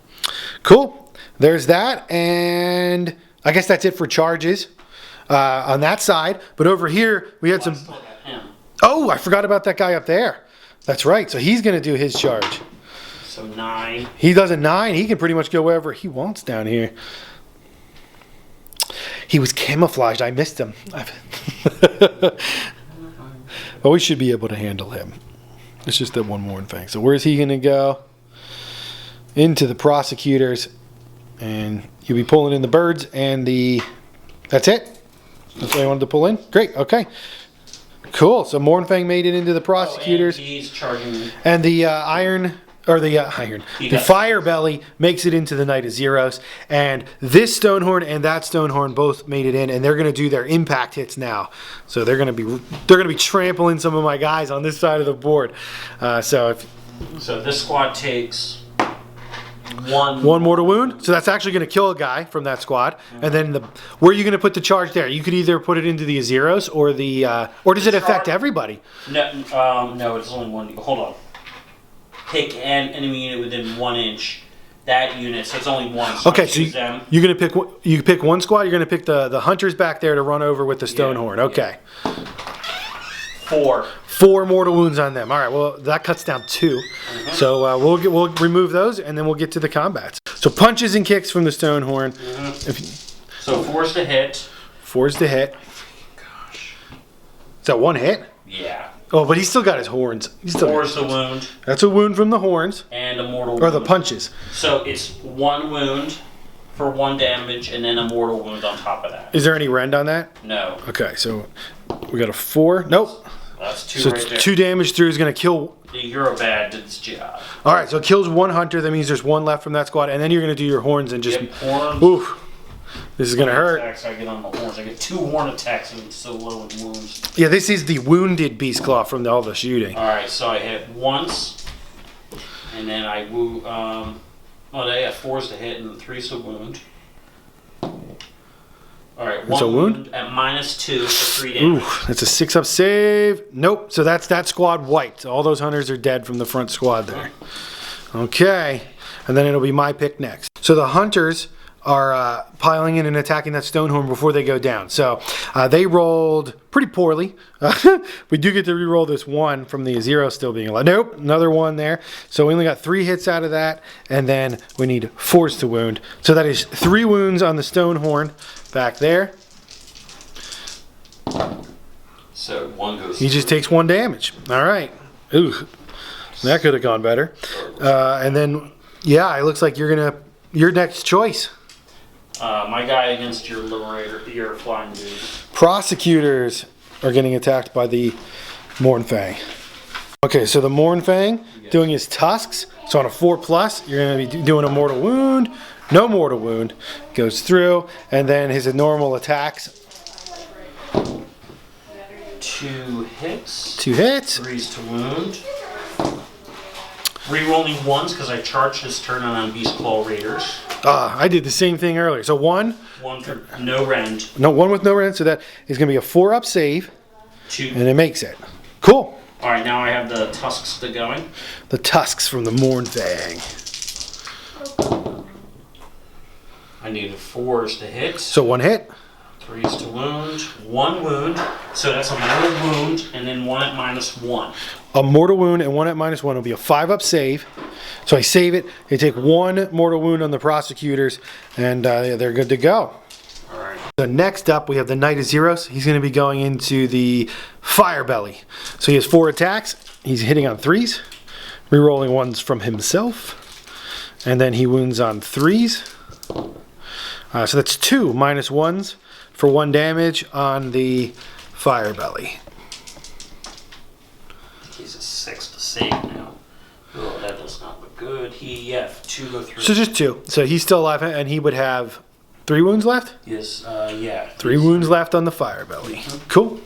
cool. There's that, and I guess that's it for charges on that side. But over here, we had some. Oh, I forgot about that guy up there. That's right. So he's going to do his charge. So 9. He does a 9. He can pretty much go wherever he wants down here. He was camouflaged. I missed him. But we should be able to handle him. It's just that one more thing. So where's he going to go? Into the prosecutors. And you'll be pulling in the birds and the... That's it? That's what I wanted to pull in? Great, okay. Cool, so Mournfang made it into the Prosecutors. And he's charging... And the iron... Or the Fire Belly makes it into the Knight of Zeros, and this Stonehorn and that Stonehorn both made it in, and they're going to do their impact hits now. So they're going to be trampling some of my guys on this side of the board. So this squad takes one mortal wound. So that's actually going to kill a guy from that squad. And then where are you going to put the charge there? You could either put it into the Zeros or or does it affect everybody? No, it's only one. Hold on. Pick an enemy unit within 1 inch. That unit, so it's only one. So okay, so you're gonna pick. You pick one squad. You're gonna pick the hunters back there to run over with the Stonehorn. Okay. Yeah. 4 mortal wounds on them. All right. Well, that cuts down 2. So we'll remove those, and then we'll get to the combats. So punches and kicks from the Stonehorn. So 4's to hit. 4's to hit. Gosh. Is that 1 hit? Yeah. Oh, but he's still got his horns. 4's the wound. That's a wound from the horns. And a mortal wound. Or the wound. punches. So it's 1 wound for 1 damage, and then a mortal wound on top of that. Is there any rend on that? No. Okay, so we got a 4. Nope. That's 2 so right there. 2 damage through is going to kill... The Eurobad did its job. All right, so it kills 1 hunter. That means there's 1 left from that squad, and then you're going to do your horns and just... Yep, horns. Oof. This is going to hurt. Attacks I get on the horns. I get 2 horn attacks and it's so low in wounds. Yeah, this is the wounded Beastclaw from all the shooting. Alright, so I hit once, and then I woo. They have 4's to hit and 3's to wound. Alright, 1 wound at -2 for 3 damage. Ooh, that's a 6-up save. Nope, so that's that squad wiped. All those hunters are dead from the front squad there. Okay, and then it'll be my pick next. So the hunters are piling in and attacking that Stonehorn before they go down. So they rolled pretty poorly. We do get to re-roll this 1 from the 0 still being alive. Nope, another 1 there. So we only got 3 hits out of that, and then we need 4's to wound. So that is 3 wounds on the Stonehorn back there. So 1 goes. He just takes 1 damage. All right. Ooh, that could have gone better. And then, yeah, it looks like your next choice. My guy against your Liberator, your flying dude. Prosecutors are getting attacked by the Mournfang. Okay, so the Mournfang doing his tusks. So on a 4+, you're going to be doing a mortal wound. No mortal wound. Goes through. And then his normal attacks. 2 hits. 2 hits. 3's to wound. Rerolling 1s because I charged this turn on Beastclaw Raiders. I did the same thing earlier. So 1. 1 for no rend. No, 1 with no rend. So that is going to be a 4-up save. 2. And it makes it. Cool. Alright, now I have the tusks to going. The tusks from the Mournfang. I needed 4's to hit. So 1 hit. 3's to wound. 1 wound. So that's a mortal wound, and then 1 at -1. A mortal wound and 1 at -1 will be a 5-up save. So I save it. They take 1 mortal wound on the Prosecutors, and they're good to go. All right. So next up, we have the Knight of Zeros. He's going to be going into the Fire Belly. So he has 4 attacks. He's hitting on 3s, rerolling 1s from himself, and then he wounds on 3s. So that's 2 -1s for 1 damage on the Fire Belly. He's a 6 to save now. Oh, that does not look good. 2 go through. So just 2. So he's still alive, and he would have 3 wounds left? Yes, yeah. 3 wounds left on the Fire Belly. Cool.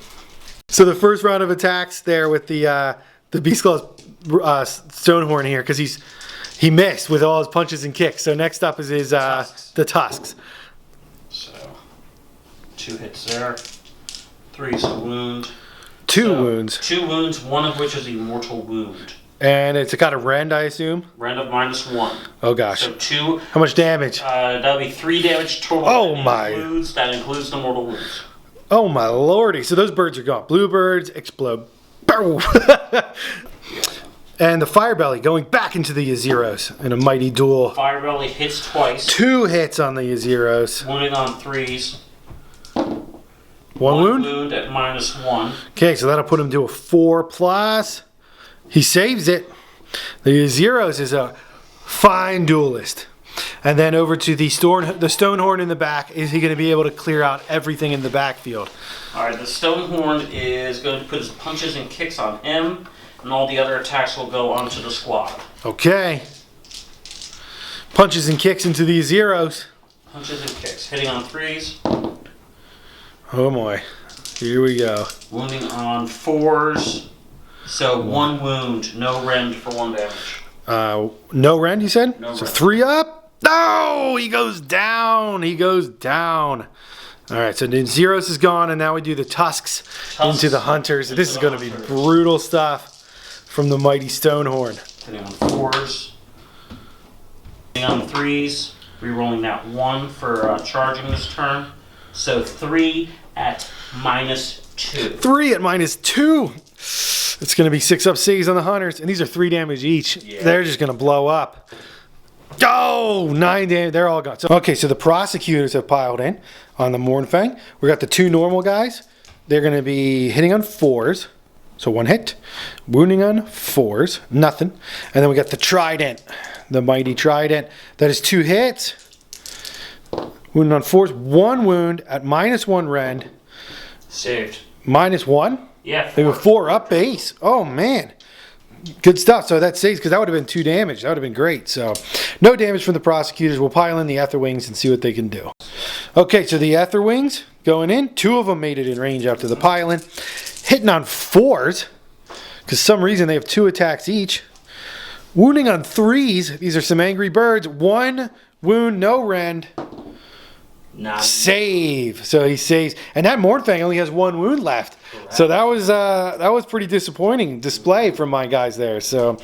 So the first round of attacks there with the Beastclaw Stonehorn here, because he missed with all his punches and kicks. So next up is his the tusks. So 2 hits there. 3's a wound. 2 wounds. 2 wounds, 1 of which is a mortal wound. And it's got a rend, I assume? Rend of -1. Oh, gosh. So 2. How much damage? That'll be 3 damage total. Oh, That includes the mortal wounds. Oh, my lordy. So those birds are gone. Bluebirds explode. And the Fire Belly going back into the Yazeros in a mighty duel. Fire Belly hits twice. 2 hits on the Yazeros. Wounded on 3s. 1 wound? Wound at -1. Okay, so that'll put him to a 4+. He saves it. The Yazeros is a fine duelist. And then over to the Stonehorn in the back. Is he going to be able to clear out everything in the backfield? All right, the Stonehorn is going to put his punches and kicks on him, and all the other attacks will go onto the squad. Okay. Punches and kicks into these zeros. Punches and kicks, hitting on 3s. Oh boy. Here we go. Wounding on 4s. So 1 wound, no rend for 1 damage. No rend, you said? No so rend. 3 up. No! He goes down. He goes down. All right, so the zeros is gone, and now we do the tusks into the hunters. This is going to be brutal stuff from the mighty Stonehorn. Hitting on 4s. Hitting on 3s. Rerolling that 1 for charging this turn. So 3 at -2. 3 at -2. It's going to be 6 up saves on the hunters, and these are 3 damage each. Yeah. They're just going to blow up. Oh, 9 damage. They're all gone. So, okay, so the prosecutors have piled in on the Mournfang. We got the 2 normal guys. They're going to be hitting on 4s. So 1 hit. Wounding on 4s. Nothing. And then we got the Trident. The mighty Trident. That is 2 hits. Wounding on 4s. 1 wound at -1 rend. Saved. -1? Yeah. They were 4 up base. Oh, man. Good stuff. So that saves, because that would have been 2 damage. That would have been great. So no damage from the prosecutors. We'll pile in the Etherwings and see what they can do. Okay, so the Etherwings going in. 2 of them made it in range after the pile-in. Hitting on 4s, because some reason they have 2 attacks each. Wounding on 3s. These are some angry birds. 1 wound, no rend. Nine. Save. So he saves, and that Mournfang only has 1 wound left. Correct. So that was pretty disappointing display from my guys there. So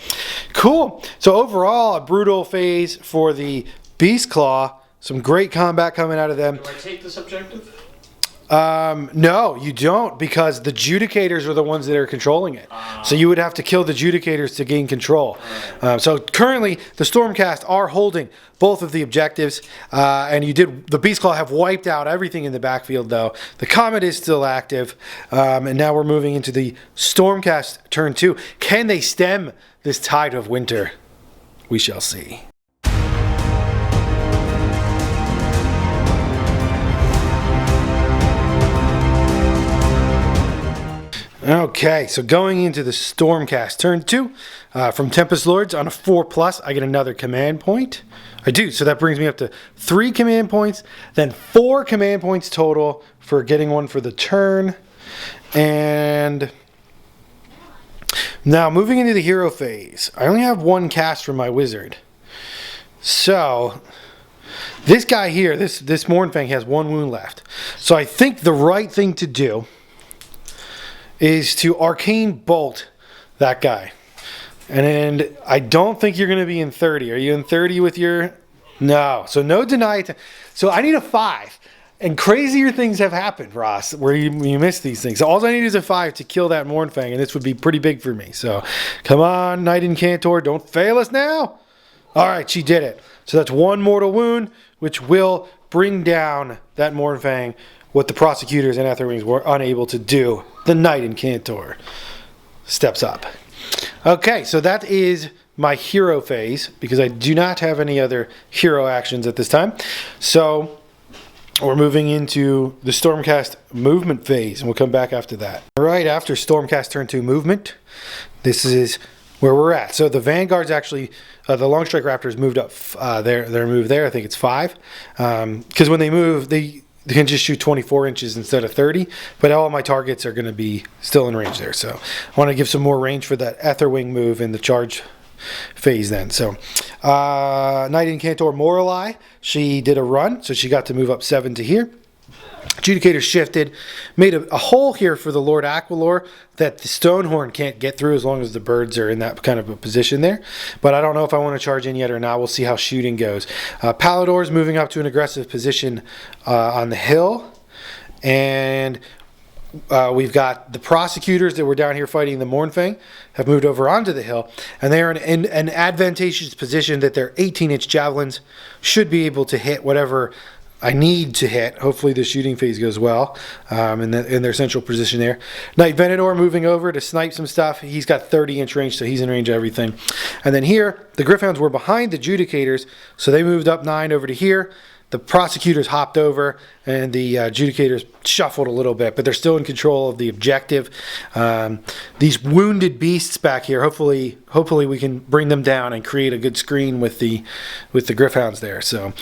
cool. So overall, a brutal phase for the Beastclaw. Some great combat coming out of them. Do I take this objective? No, you don't, because the Judicators are the ones that are controlling it. So you would have to kill the Judicators to gain control. So currently, the Stormcast are holding both of the objectives, and the Beastclaw have wiped out everything in the backfield, though. The Comet is still active, and now we're moving into the Stormcast turn 2. Can they stem this tide of winter? We shall see. Okay, so going into the Stormcast turn 2, from Tempest Lords on a 4+, I get another command point. I do, so that brings me up to 3 command points, then 4 command points total for getting one for the turn. And now moving into the hero phase, I only have 1 cast from my wizard. So this guy here, this Mournfang has 1 wound left. So I think the right thing to do is to Arcane Bolt that guy. And I don't think you're going to be in 30. Are you in 30 with your... No. So no deny. So I need a 5. And crazier things have happened, Ross, where you miss these things. So all I need is a 5 to kill that Mournfang, and this would be pretty big for me. So come on, Knight Incantor, don't fail us now. All right, she did it. So that's 1 mortal wound, which will bring down that Mournfang, what the prosecutors and Etherwings were unable to do. The Knight Incantor steps up. Okay, so that is my hero phase, because I do not have any other hero actions at this time. So we're moving into the Stormcast movement phase, and we'll come back after that. All right, after Stormcast turn 2 movement, this is where we're at. So the Vanguard's actually, the Longstrike Raptors moved up their move there. I think it's 5. Because when they move, they can just shoot 24 inches instead of 30, but all of my targets are going to be still in range there. So I want to give some more range for that Etherwing move in the charge phase then. So Knight Incantor Morali, she did a run, so she got to move up 7 to here. Judicator shifted, made a hole here for the Lord Aquilor that the Stonehorn can't get through as long as the birds are in that kind of a position there. But I don't know if I want to charge in yet or not. We'll see how shooting goes. Palador's moving up to an aggressive position on the hill. And we've got the prosecutors that were down here fighting the Mournfang have moved over onto the hill. And they're in an advantageous position that their 18-inch javelins should be able to hit whatever I need to hit. Hopefully the shooting phase goes well in their central position there. Knight Venator moving over to snipe some stuff. He's got 30-inch range, so he's in range of everything. And then here, the Griffhounds were behind the Judicators, so they moved up 9 over to here. The Prosecutors hopped over, and the Judicators shuffled a little bit, but they're still in control of the objective. These wounded beasts back here, hopefully we can bring them down and create a good screen with the Griffhounds there. So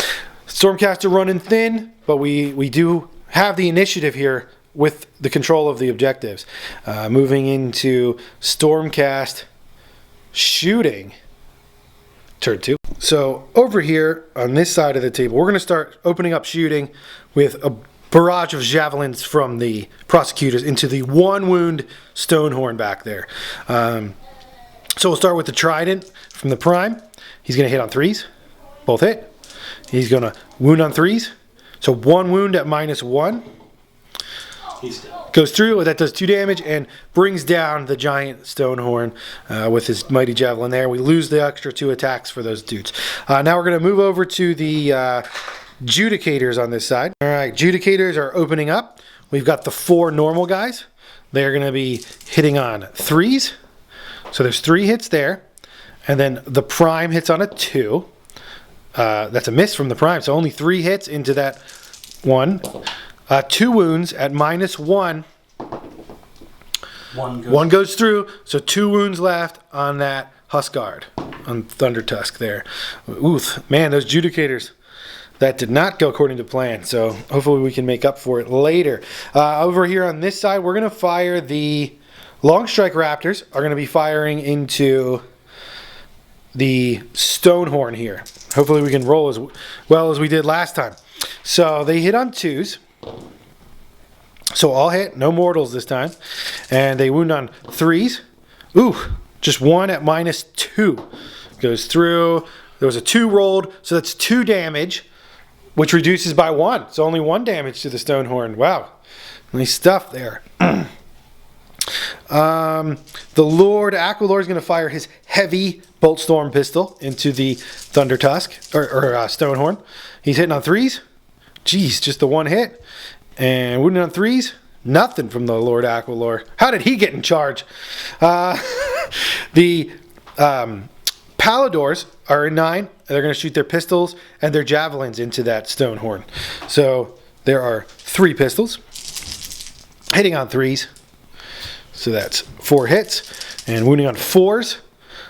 Stormcast are running thin, but we do have the initiative here with the control of the objectives. Moving into Stormcast shooting. Turn 2. So over here on this side of the table, we're going to start opening up shooting with a barrage of javelins from the Prosecutors into the 1 wound Stonehorn back there. So we'll start with the Trident from the Prime. He's going to hit on 3s. Both hit. He's going to wound on 3s. So 1 wound at -1. He's dead. Goes through, that does 2 damage and brings down the giant Stonehorn with his mighty javelin there. We lose the extra 2 attacks for those dudes. Now we're going to move over to the Judicators on this side. All right, Judicators are opening up. We've got the 4 normal guys. They're going to be hitting on 3s. So there's 3 hits there. And then the Prime hits on a 2. That's a miss from the Prime, so only 3 hits into that 1. 2 wounds at -1. One goes through, so 2 wounds left on that Huskard, on Thunder Tusk there. Oof, man, those Judicators, that did not go according to plan, so hopefully we can make up for it later. Over here on this side, we're going to fire the Long Strike Raptors, are going to be firing into the Stonehorn here. Hopefully we can roll as well as we did last time. So they hit on 2s. So all hit, no mortals this time. And they wound on 3s. Ooh, just 1 at -2. Goes through. There was a 2 rolled, so that's 2 damage, which reduces by 1. So only 1 damage to the Stonehorn. Wow, nice stuff there. The Lord Aquilor is going to fire his heavy Bolt Storm pistol into the Thunder Tusk, or Stonehorn. He's hitting on 3s. Jeez, just the 1 hit. And wounded on 3s. Nothing from the Lord Aquilor. How did he get in charge? The Paladors are in 9. They're going to shoot their pistols and their javelins into that Stonehorn. So there are 3 pistols. Hitting on 3s. So that's 4 hits. And wounding on 4s.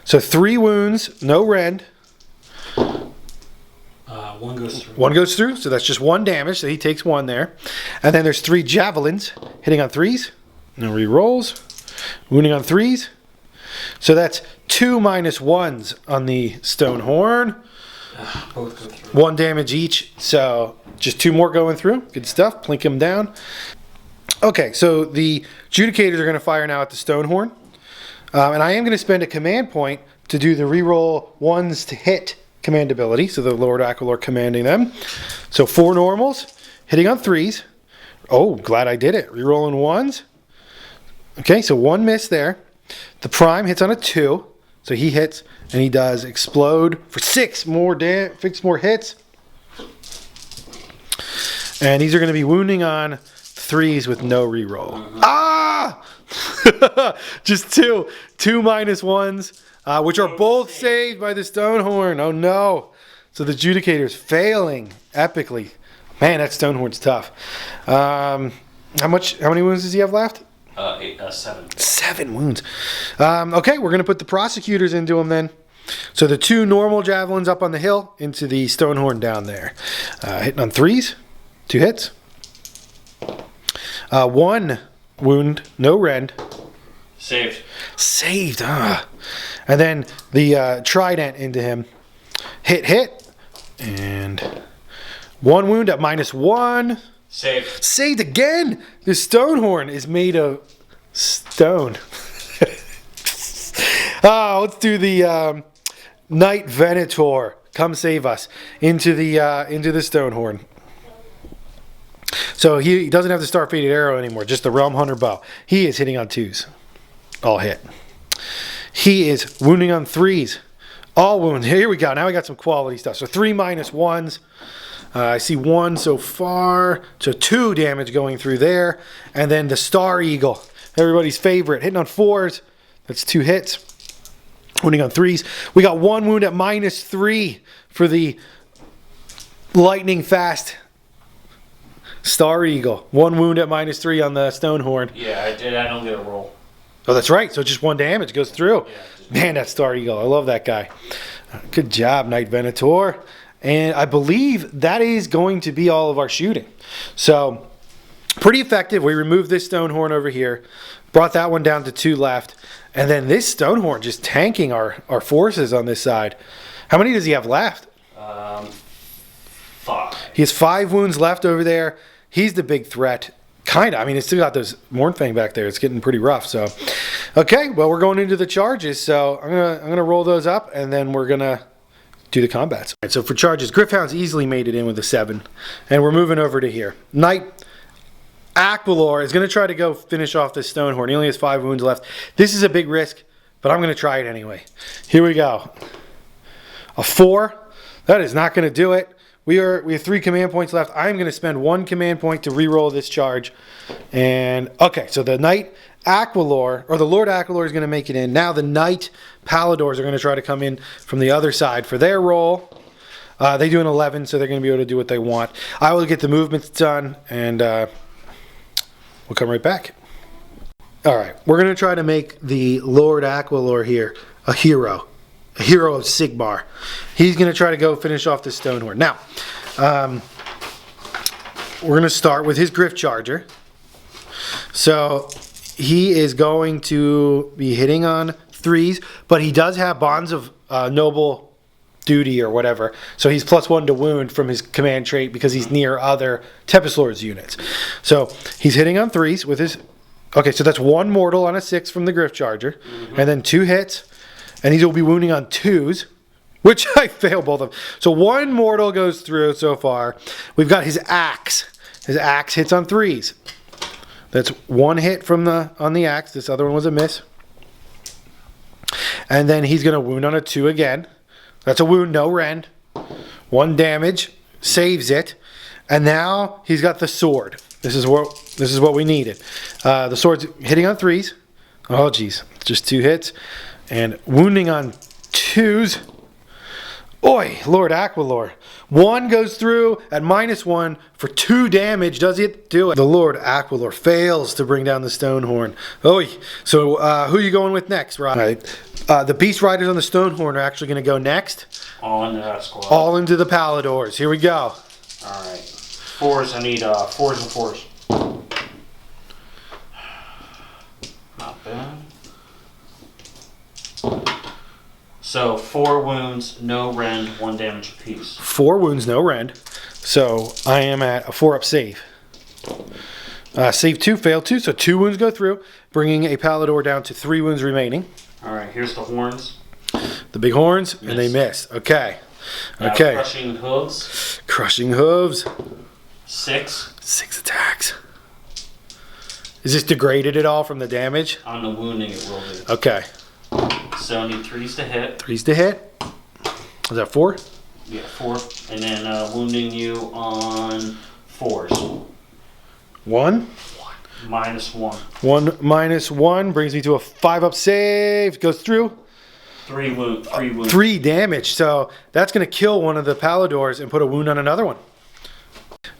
So 3 wounds, no rend. 1 goes through. 1 goes through, so that's just 1 damage, so he takes 1 there. And then there's 3 javelins hitting on 3s. No re-rolls. Wounding on 3s. So that's 2 -1s on the Stonehorn. Both go through. 1 damage each, so just 2 more going through. Good stuff. Plink him down. Okay, so the Judicators are going to fire now at the Stonehorn. And I am going to spend a command point to do the reroll 1s to hit command ability. So the Lord Aquilor commanding them. So 4 normals, hitting on 3s. Oh, glad I did it. Rerolling 1s. Okay, so 1 miss there. The Prime hits on a 2. So he hits and he does explode for 6 more hits. And these are going to be wounding on 3s with no reroll. Ah! Just 2 -1s. Which are both saved by the Stonehorn. Oh no. So the Judicators failing epically. Man, that Stonehorn's tough. How many wounds does he have left? 7. 7 wounds. Okay, we're going to put the Prosecutors into him then. So the 2 normal javelins up on the hill into the Stonehorn down there. Hitting on 3s. 2 hits. 1 wound, no rend. Saved. And then the Trident into him. Hit. And 1 wound at -1. Saved again. The Stonehorn is made of stone. Let's do the Knight Venator. Come save us into the Stonehorn. So he doesn't have the Star-Fated Arrow anymore, just the Realm Hunter Bow. He is hitting on 2s. All hit. He is wounding on 3s. All wounds. Here we go. Now we got some quality stuff. So 3 -1s. I see 1 so far, so 2 damage going through there. And then the Star Eagle, everybody's favorite, hitting on 4s. That's 2 hits. Wounding on 3s. We got 1 wound at -3 for the lightning fast Star Eagle. 1 wound at -3 on the Stonehorn. Yeah, I did. I don't get a roll. Oh, that's right. So just 1 damage goes through. Yeah, Man, that Star Eagle. I love that guy. Good job, Knight Venator. And I believe that is going to be all of our shooting. So, pretty effective. We removed this Stonehorn over here. Brought that one down to 2 left. And then this Stonehorn just tanking our forces on this side. How many does he have left? 5. He has 5 wounds left over there. He's the big threat. Kind of. I mean, it's still got those Mournfang back there. It's getting pretty rough. So, okay. Well, we're going into the charges. So I'm gonna roll those up, and then we're gonna do the combats. All right, so for charges, Gryph-hounds easily made it in with a 7, and we're moving over to here. Knight Aquilor is gonna try to go finish off this Stonehorn. He only has 5 wounds left. This is a big risk, but I'm gonna try it anyway. Here we go. A 4. That is not gonna do it. We have 3 command points left. I'm going to spend 1 command point to re-roll this charge. And, okay, so the Knight Aquilor, or the Lord Aquilor is going to make it in. Now the Knight Paladors are going to try to come in from the other side for their roll. They do an 11, so they're going to be able to do what they want. I will get the movements done, and we'll come right back. All right, we're going to try to make the Lord Aquilor here a hero. A hero of Sigmar. He's going to try to go finish off the Stonehorn. Now, we're going to start with his Gryph Charger. So, he is going to be hitting on 3s, but he does have Bonds of Noble Duty or whatever. So, he's +1 to wound from his command trait because he's near other Tempest Lords units. So, he's hitting on 3s with his... Okay, so that's 1 mortal on a 6 from the Gryph Charger. And then 2 hits. And he will be wounding on 2s, which I fail both of. So 1 mortal goes through so far. We've got his axe. His axe hits on 3s. That's 1 hit from on the axe. This other one was a miss. And then he's going to wound on a 2 again. That's a wound, no rend. 1 damage, saves it. And now he's got the sword. This is what we needed. The sword's hitting on 3s. Oh, geez. Just 2 hits. And wounding on 2s. Oi, Lord Aquilor. 1 goes through at -1 for 2 damage. Does it do it? The Lord Aquilor fails to bring down the Stonehorn. Oi. So who are you going with next, Rob? All right. The Beast Riders on the Stonehorn are actually going to go next. All into that squad. All into the Paladors. Here we go. All right. 4s. I need 4s and 4s. Not bad. So 4 wounds, no rend, 1 damage apiece. 4 wounds, no rend. So I am at a 4-up save. Save 2, fail 2, so 2 wounds go through, bringing a Palador down to 3 wounds remaining. All right, here's the horns. The big horns, and they miss. Okay. Now Okay. Crushing hooves. Crushing hooves. 6. 6 attacks. Is this degraded at all from the damage? On the wounding, it will be. Okay. So I need 3s to hit. 3s to hit. Is that 4? Yeah, 4. And then wounding you on 4s. 1. -1. 1 -1 brings me to a 5-up save. Goes through. 3 wounds. 3 wounds. 3 damage. So that's going to kill one of the Paladors and put a wound on another one.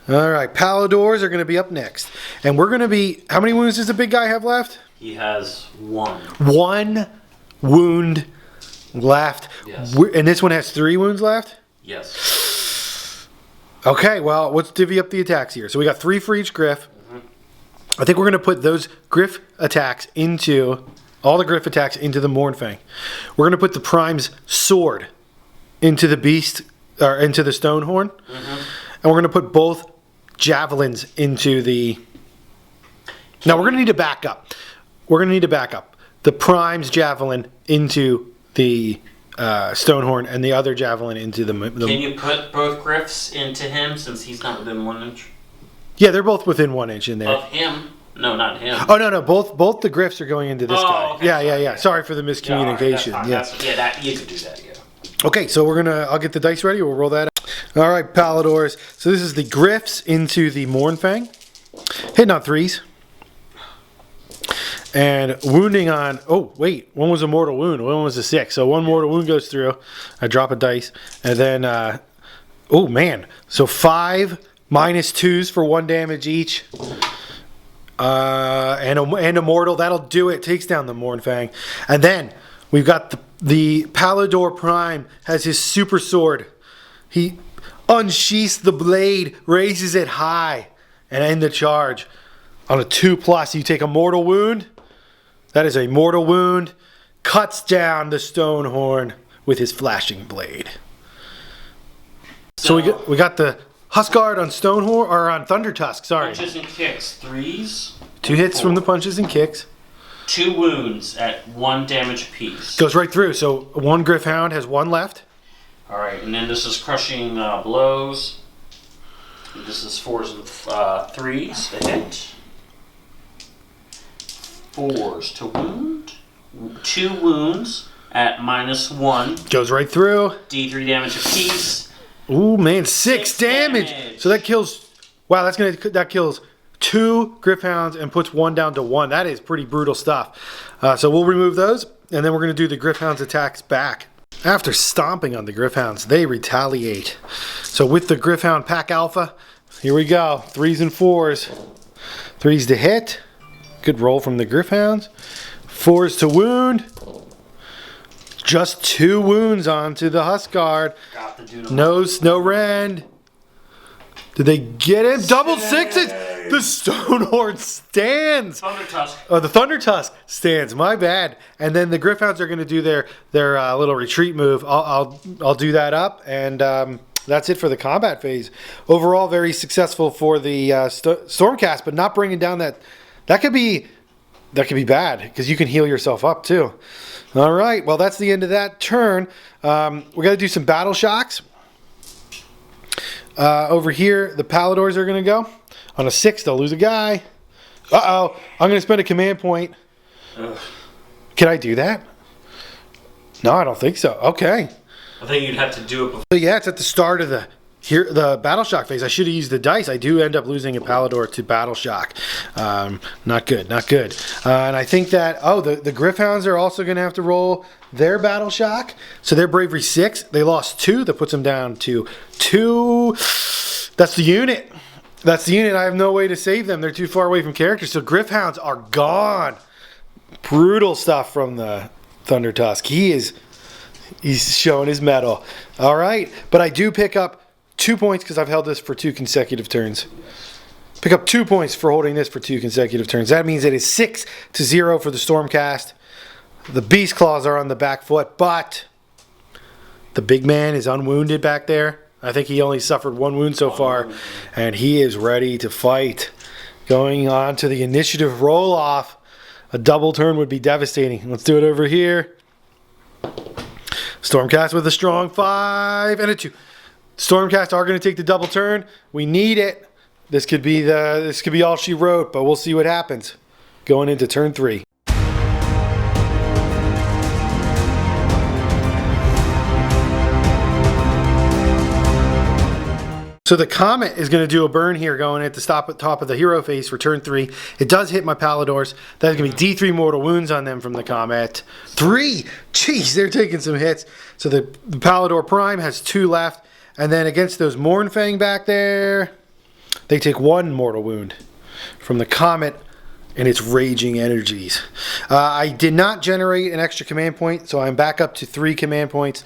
All right, Paladors are going to be up next. And we're going to be... How many wounds does the big guy have left? He has 1. 1 wound left. Yes. And this one has 3 wounds left? Yes. Okay, well, let's divvy up the attacks here. So we got 3 for each Gryph. I think we're going to put those Gryph attacks into... All the Gryph attacks into the Mournfang. We're going to put the Prime's sword into the Beast... Or into the Stonehorn. And we're going to put both javelins into the... Now, we're going to need to back up. We're going to need to back up. The Prime's javelin into the Stonehorn and the other javelin into the... Can you put both Gryphs into him since he's not within 1 inch? Yeah, they're both within 1 inch in there. Of him? No, not him. Oh, no. Both the Gryphs are going into this guy. Okay, Yeah. Sorry for the miscommunication. Yeah, all right, that you could do that, yeah. Okay, so I'll get the dice ready. We'll roll that out. All right, Paladors. So this is the Griffs into the Mournfang. Hitting on 3s. And wounding on... Oh, wait. One was a mortal wound. One was a 6. So one mortal wound goes through. I drop a dice. And then... oh, man. So 5 -2s for 1 damage each. And a mortal. That'll do it. Takes down the Mournfang. And then we've got the Palador Prime has his super sword. He unsheaths the blade, raises it high, and end the charge. On a 2+, you take a mortal wound. That is a mortal wound. Cuts down the Stonehorn with his flashing blade. So we got the Huskard on Stonehorn, or on Thundertusk, sorry. Punches and kicks, 3s. 2 hits from the punches and kicks. 2 wounds at 1 damage apiece. Goes right through. So 1 Gryphound has 1 left. Alright, and then this is crushing blows. This is 4s and 3s to hit. 4s to wound. 2 wounds at -1. Goes right through. D3 damage apiece. Ooh, man, 6 damage. So that kills... Wow, that kills 2 Gryphounds and puts 1 down to 1. That is pretty brutal stuff. So we'll remove those, and then we're going to do the Gryphounds attacks back. After stomping on the Gryphounds, they retaliate. So with the Gryphound Pack Alpha, here we go. 3s and 4s. 3s to hit. Good roll from the Gryphounds. 4s to wound. Just 2 wounds onto the Huskard. No rend. Did they get him? Double 6s! The Stonehorn stands! Thundertusk. Oh, the Thundertusk stands. My bad. And then the Gryphounds are going to do their little retreat move. I'll do that up, and that's it for the combat phase. Overall, very successful for the Stormcast, but not bringing down that could be bad, because you can heal yourself up too. All right, well, that's the end of that turn. We're going to do some battle shocks. Over here, the Paladors are going to go. On a 6, they'll lose a guy. Uh-oh, I'm going to spend a command point. Ugh. Can I do that? No, I don't think so. Okay. I think you'd have to do it before. So yeah, it's at the start of the battle shock phase. I should have used the dice. I do end up losing a Palador to battle shock. Not good, not good. And I think that the Gryphounds are also going to have to roll their battle shock. So their bravery 6. They lost 2. That puts them down to 2. That's the unit. That's the unit. I have no way to save them. They're too far away from characters. So Gryphounds are gone. Brutal stuff from the Thundertusk. He's showing his mettle. All right, but I do pick up 2 points because I've held this for 2 consecutive turns. Pick up 2 points for holding this for 2 consecutive turns. That means it is 6-0 for the Stormcast. The Beastclaws are on the back foot, but the big man is unwounded back there. I think he only suffered 1 wound so far, and he is ready to fight. Going on to the initiative roll-off. A double turn would be devastating. Let's do it over here. Stormcast with a strong 5 and a 2. Stormcast are going to take the double turn. We need it. This could be all she wrote, but we'll see what happens. Going into turn 3. So the Comet is going to do a burn here going at the top of the hero phase for turn 3. It does hit my Paladors. That's going to be D3 mortal wounds on them from the Comet. 3! Jeez, they're taking some hits. So the Palador Prime has 2 left. And then against those Mournfang back there, they take 1 mortal wound from the Comet and its raging energies. I did not generate an extra command point, so I'm back up to 3 command points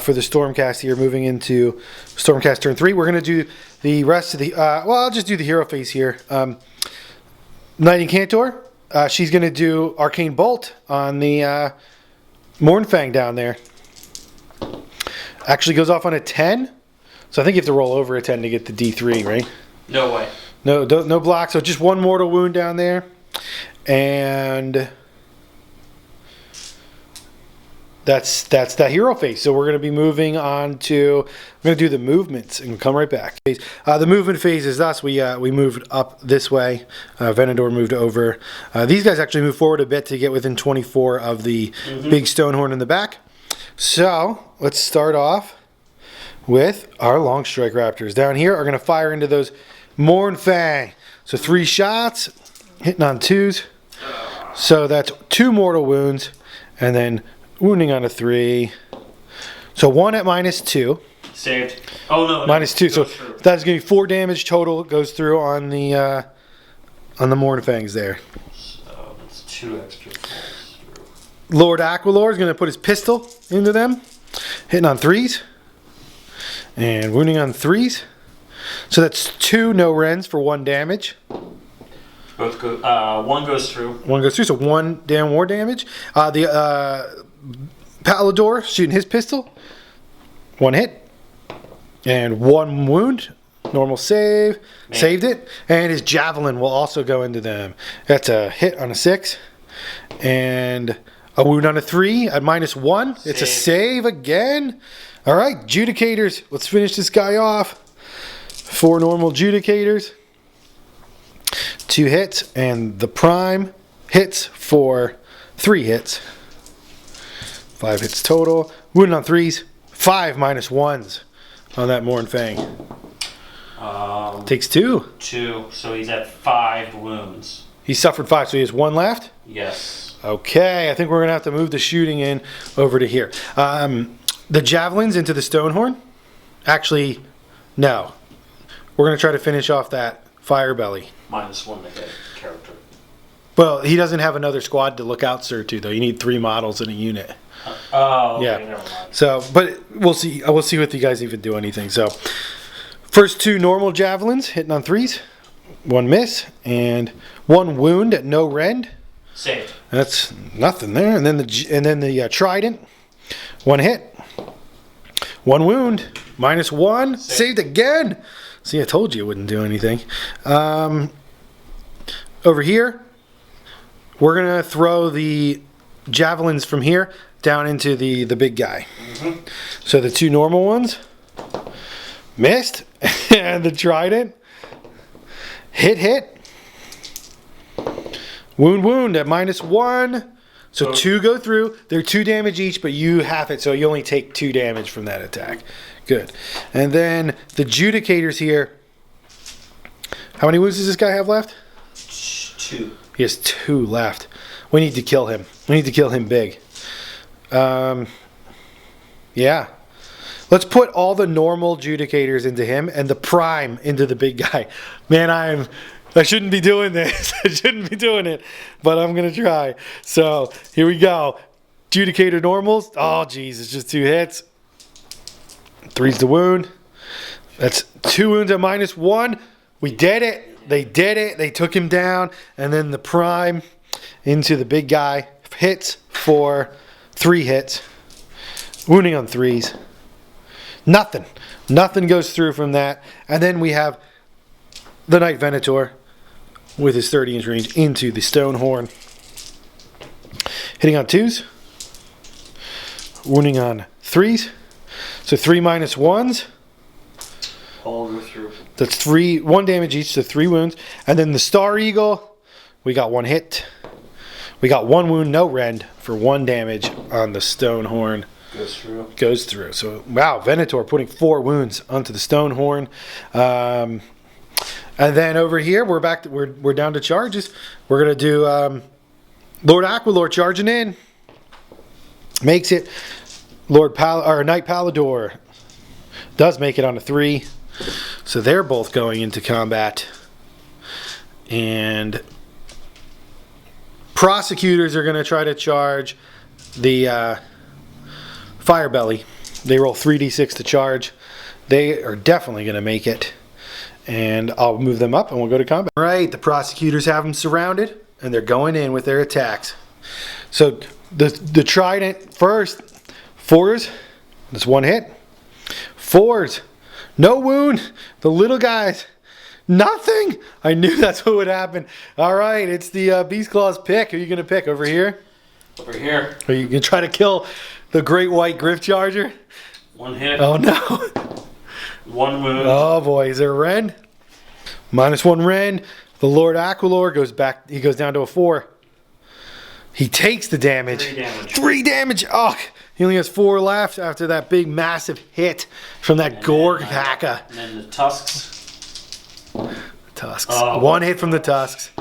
for the Stormcast here, moving into Stormcast turn 3. We're going to do the rest of the... I'll just do the hero phase here. Knight Incantor, she's going to do Arcane Bolt on the Mournfang down there. Actually goes off on a 10. So I think you have to roll over a 10 to get the D3, right? No way. No block. So just 1 mortal wound down there. And that's that hero phase. So we're going to be moving on to... I'm going to do the movements and come right back. The movement phase is thus. We moved up this way. Venador moved over. These guys actually moved forward a bit to get within 24 of the big Stonehorn in the back. So let's start off with our long strike raptors. Down here are going to fire into those Mornfang. So 3 shots, hitting on 2s. So that's 2 mortal wounds, and then wounding on a 3. So 1 at -2. Saved. Oh no. -2. So that's going to be 4 damage total. Goes through on the Mornfangs there. So that's 2 extra falls through. Lord Aquilor is going to put his pistol into them, hitting on 3s, and wounding on 3s. So that's 2 no rends for 1 damage. Both go. 1 goes through. 1 goes through, so 1 more damage. The Palador shooting his pistol, 1 hit, and 1 wound. Normal save, saved it, and his javelin will also go into them. That's a hit on a 6, and a wound on a 3 at -1. It's a save again. All right, Judicators. Let's finish this guy off. 4 normal Judicators. 2 hits, and the prime hits for 3 hits. 5 hits total. Wounded on 3s. 5 -1s on that Mornfang. Takes 2. 2, so he's at 5 wounds. He suffered 5, so he has 1 left? Yes. Okay, I think we're going to have to move the shooting in over to here. The javelins into the Stonehorn? Actually, no. We're going to try to finish off that Fire Belly. -1 to hit character. Well, he doesn't have another squad to look out, sir, to, though. You need 3 models in a unit. Okay, Yeah. never mind. So, but we'll see. We'll see if you guys even do anything. So, first 2 normal javelins hitting on 3s, 1 miss, and 1 wound at no rend. Saved. That's nothing there. And then the trident, 1 hit, 1 wound, -1, saved again. See, I told you it wouldn't do anything. Over here, we're gonna throw the javelins from here down into the big guy. So the 2 normal ones missed, and the trident hit, wound at -1. So 2 go through. They're 2 damage each, but you half it, so you only take 2 damage from that attack. Good. And then the Judicators here. How many wounds does this guy have left? 2. He has 2 left. We need to kill him. We need to kill him big. Yeah. Let's put all the normal Judicators into him and the prime into the big guy. Man, I shouldn't be doing this. I shouldn't be doing it, but I'm going to try. So here we go. Judicator normals. Oh, geez, it's just 2 hits. 3's the wound. That's 2 wounds at -1. We did it. They did it. They took him down. And then the prime into the big guy. Hits for 3 hits. Wounding on 3s. Nothing. Nothing goes through from that. And then we have the Knight Venator with his 30-inch range into the Stonehorn. Hitting on 2s. Wounding on 3s. So 3 -1s. All go through. That's 1 damage each, so 3 wounds. And then the Star Eagle, we got 1 hit. We got 1 wound, no rend, for 1 damage on the Stonehorn. Goes through. So, wow, Venator putting 4 wounds onto the Stonehorn. And then over here, we're back. We're down to charges. We're gonna do Lord Aquilor charging in. Makes it. Knight Palador does make it on a 3. So they're both going into combat. And prosecutors are going to try to charge the Fire Belly. They roll 3d6 to charge. They are definitely going to make it. And I'll move them up and we'll go to combat. All right, the prosecutors have them surrounded and they're going in with their attacks. So the trident first. 4s, that's 1 hit. 4s, no wound. The little guys, nothing. I knew that's what would happen. All right, it's the Beastclaw's pick. Who are you going to pick over here? Over here. Are you going to try to kill the Great White Griff Charger? 1 hit. Oh, no. 1 wound. Oh, boy. Is there a rend? -1 rend. The Lord Aquilor goes back. He goes down to a 4. He takes the damage. 3 damage. 3 damage. Oh, He only has 4 left after that big, massive hit from that Gorg Haka. And then the tusks. Tusks. Oh. 1 hit from the tusks.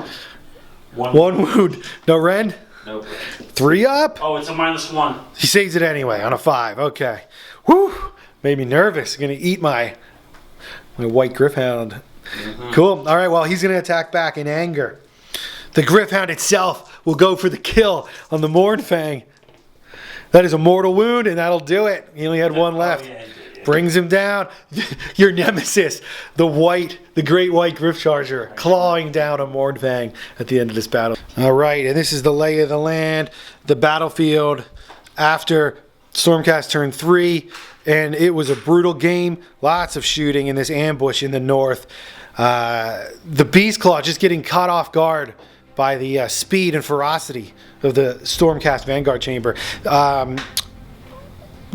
1 wound. No rend? Nope. 3 up? Oh, it's a -1. He saves it anyway on a 5. Okay. Whew. Made me nervous. Gonna eat my white Gryph-hound. Cool. All right, well, he's gonna attack back in anger. The Gryph-hound itself will go for the kill on the Mournfang. That is a mortal wound, and that'll do it. He only had 1 left. Yeah. Brings him down. Your nemesis, the great white Gryph Charger, clawing down a Mournfang at the end of this battle. All right, and this is the lay of the land, the battlefield after Stormcast turn 3, and it was a brutal game. Lots of shooting in this ambush in the north. The Beastclaw just getting caught off guard by the speed and ferocity of the Stormcast Vanguard chamber. We're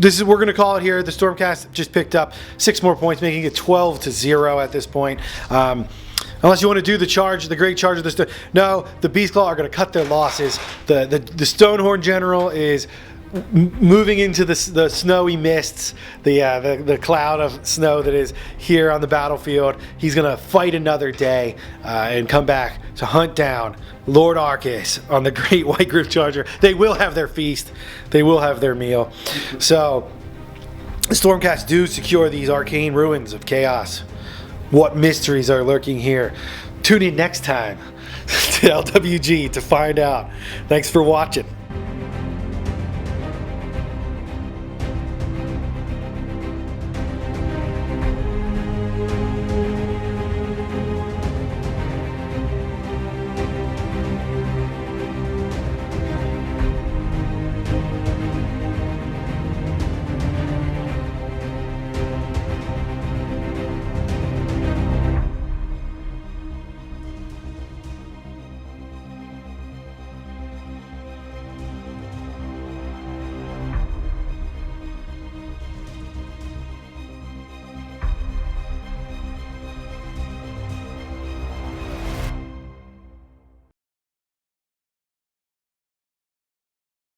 going to call it here. The Stormcast just picked up 6 more points, making it 12-0 at this point. Unless you want to do the great charge of the no, the Beastclaw are going to cut their losses. The Stonehorn General is moving into the snowy mists, the cloud of snow that is here on the battlefield. He's going to fight another day and come back to hunt down Lord Arcus on the great white Gryph Charger. They will have their feast. They will have their meal. So the Stormcast do secure these arcane ruins of chaos. What mysteries are lurking here? Tune in next time to LWG to find out. Thanks for watching.